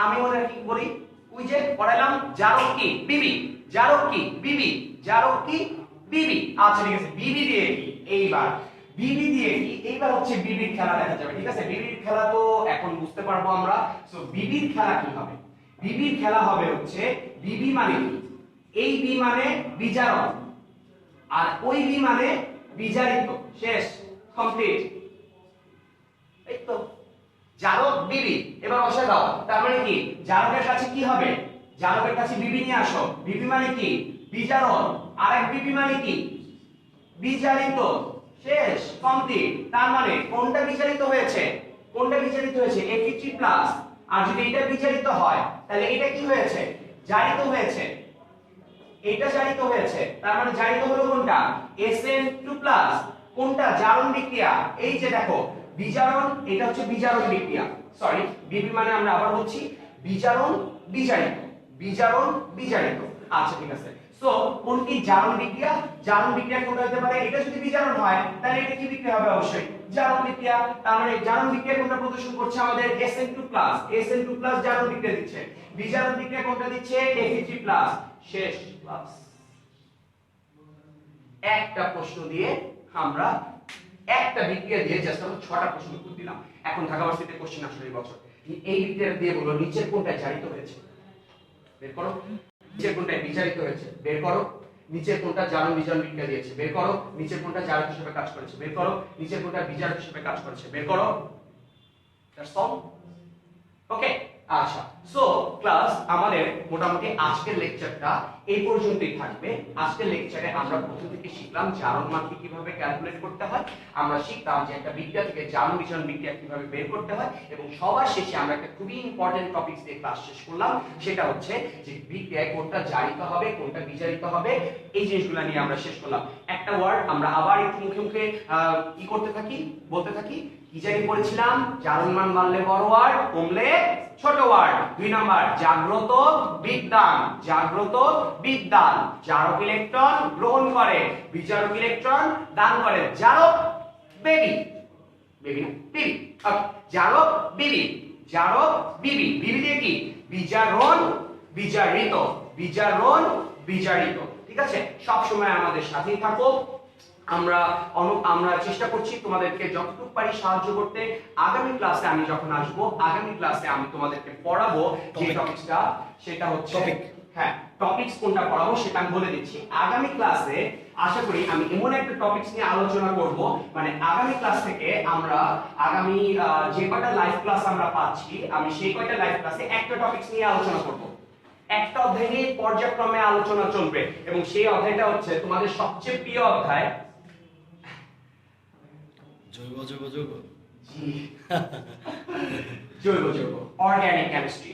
আমি মনে রাখি কি বলি? ওই যে পড়াইলাম, জারক কি বিবি, জারক কি বিবি, জারক কি বিবি। আচ্ছা ঠিক আছে, বিবি দিয়ে কি এইবার, বিবি দিয়ে কি এইবার হচ্ছে বিবির খেলা দেখা যাবে। ঠিক আছে, বিবির খেলা তো এখন বুঝতে পারবো আমরা। সো বিবির খেলা কি হবে? বিবির খেলা হবে হচ্ছে, বিবি মানে কি? এই বি মানে বিজারক, আর ওই বি মানে বিজারিত। শেষ, কমপ্লিট। এই তো জারক বিবি। এবার বসে দাও, তার মানে কি জারকের কাছে কি হবে? জারকের কাছে বিবি নিয়ে আসো। বিবি মানে কি বিজারক, আর এক বিবি মানে কি বিজারিত। শেষ, কমপ্লিট। তার মানে কোনটা বিজারিত হয়েছে? কোনটা বিজারিত হয়েছে? A50 plus. আর যদি এটা বিজারিত হয় তাহলে এটা কি হয়েছে? জারিত হয়েছে। এটা জারিত হয়েছে, তার মানে জারিত হলো কোনটা? SN2 plus. কোনটা? জারণ বিক্রিয়া। এই যে দেখো বিজারণ, এটা হচ্ছে বিজারণ বিক্রিয়া। সরি, বিবি মানে আমরা আবার বলছি বিজারণ বিজারিত, বিজারণ বিজারিত। আচ্ছা ঠিক আছে। সো কোনটি জারণ বিক্রিয়া? জারণ বিক্রিয়া কোনটা হতে পারে? এটা যদি বিজারণ হয় তাহলে এটা কি বিক্রিয়া হবে? অবশ্যই জারণ বিক্রিয়া। তার মানে জারণ বিক্রিয়া কোনটা প্রদর্শন করছে? আমাদের SN2 প্লাস। SN2 প্লাস জারণ বিক্রিয়া দিচ্ছে। বিজারণ বিক্রিয়া কোনটা দিচ্ছে? A50 plus. শেষ, ক্লাস। একটা প্রশ্ন দিয়ে আমরা, একটা বিক্রিয়া দিয়ে জাস্ট আমরা 6টা প্রশ্ন উত্তর দিলাম। এখন ঢাকা ভার্সিটিতে কোশ্চেন আসলে এই বছর এই বিক্রিয়া দিয়ে বলো নিচের কোনটা জারিত হয়েছে? বের করো। নিচের কোনটা বিজারিত হয়েছে? বের করো। নিচের কোনটা জারণ বিজারণ বিক্রিয়া দিয়েছে? বের করো। নিচের কোনটা জারক হিসেবে কাজ করেছে? বের করো। নিচের কোনটা বিজারক হিসেবে কাজ করেছে? বের করো। That's all. ওকে, আচ্ছা। সো ক্লাস, আমাদের মোটামুটি আজকের লেকচারটা এই পর্যন্তই থাকবে। আজকের লেকচারে আমরা প্রথম থেকে শিখলাম জারণ মানকে কিভাবে ক্যালকুলেট করতে হয়, আমরা শিখলাম যে একটা বিক্রিয়া থেকে জারণ বিজারণ বিক্রিয়া কিভাবে বের করতে হয়, এবং সবার শেষে আমরা একটা খুবই ইম্পর্টেন্ট টপিকস দিয়ে ক্লাস শেষ করলাম। সেটা হচ্ছে যে বিক্রিয়ায় কোনটা জারিত হবে, কোনটা বিজারিত হবে, এই জিনিসগুলো নিয়ে আমরা শেষ করলাম। একটা ওয়ার্ড আমরা আবার একটু মুখে মুখে কি করতে থাকি, বলতে থাকি। কি জানি পড়েছিলাম? জারণ মান বাড়লে বড় ওয়ার্ড, কমলে ছোট ওয়ার্ড। 2 নাম্বার, জাগ্রত বিদ্যান। জাগ্রত বিদ্যান। জারক ইলেকট্রন গ্রহণ করে, বিজারক ইলেকট্রন দান করে। জারক বেবি, বেবি না বিবি। ওকে, জারক বিবি, জারক বিবি। বিবি দিয়ে কি? বিজারণ বিজারিত, বিজারণ বিজারিত। ঠিক আছে, সব সময় আমাদের সাথেই থাকো। আমরা চেষ্টা করছি তোমাদেরকে যতটুকু পারি সাহায্য করতে। আগামী ক্লাসে আমি যখন আসব, আগামী ক্লাসে আমি তোমাদেরকে পড়াবো যে টপিকসটা, সেটা হচ্ছে হ্যাঁ টপিকস কোনটা পড়াবো সেটা আমি বলে দিচ্ছি। আগামী ক্লাসে আশা করি আমি এমন একটা টপিকস নিয়ে আলোচনা করব, মানে আগামী ক্লাস থেকে আমরা আগামী যে কয়টা লাইভ ক্লাস আমরা পাচ্ছি, আমি সেই কয়টা লাইভ ক্লাসে একটা টপিকস নিয়ে আলোচনা করব। একটা অধ্যায় নিয়ে পর্যায়ক্রমে আলোচনা চলবে, এবং সেই অধ্যায়টা হচ্ছে তোমাদের সবচেয়ে প্রিয় অধ্যায় জৈব জৈব যৌগ। জি, জৈব যৌগ, অর্গানিক কেমিস্ট্রি।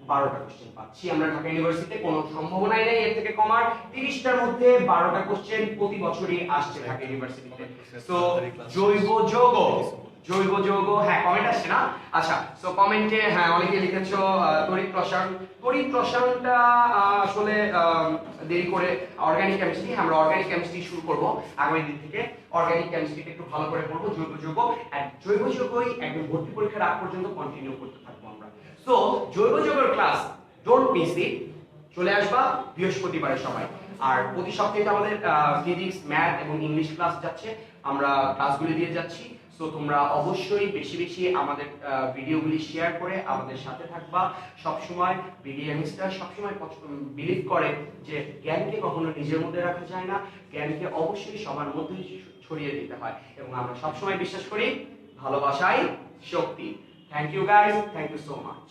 12টা কোশ্চেন পাচ্ছি আমরা ঢাকা ইউনিভার্সিটিতে, কোনো সম্ভাবনাই নেই এর থেকে কমার। 30টার মধ্যে 12টা কোশ্চেন প্রতি বছরই আসছে ঢাকা ইউনিভার্সিটিতে। সো জৈব যৌগ, জৈব যৌগ, হ্যাঁ কমেন্ট আসছে না? আচ্ছা, সো কমেন্টে হ্যাঁ অনেকে লিখেছো তড়িৎ রসায়ন। তড়িৎ রসায়নটা আসলে দেরি করে অর্গানিক কেমিস্ট্রি, আমরা অর্গানিক কেমিস্ট্রি শুরু করব আগামী দিন থেকে। অর্গানিক কেমিস্ট্রিটা একটু ভালো করে পড়বো। জৈব যৌগ, আর জৈব যৌগই একদম ভর্তি পরীক্ষার আগ পর্যন্ত কন্টিনিউ করতে থাকবো আমরা। সো জৈব যৌগের ক্লাস ডোন্ট মিস ইট। চলে আসবা বৃহস্পতিবারে সবাই। আর প্রতি সপ্তাহে আমাদের ফিজিক্স, ম্যাথ এবং ইংলিশ ক্লাস যাচ্ছে, আমরা ক্লাসগুলি দিয়ে যাচ্ছি। সো তোমরা অবশ্যই বেশি বেশি আমাদের ভিডিওগুলি শেয়ার করে আমাদের সাথে থাকবা সব সময়। বিডিএমএসটা সব সময় বিলিভ করে যে জ্ঞানকে কখনো নিজের মধ্যে রাখা যায় না, জ্ঞানকে অবশ্যই সবার মধ্যে ছড়িয়ে দিতে হয়, এবং আমরা সব সময় বিশ্বাস করি ভালোবাসাই শক্তি। Thank you guys, thank you so much.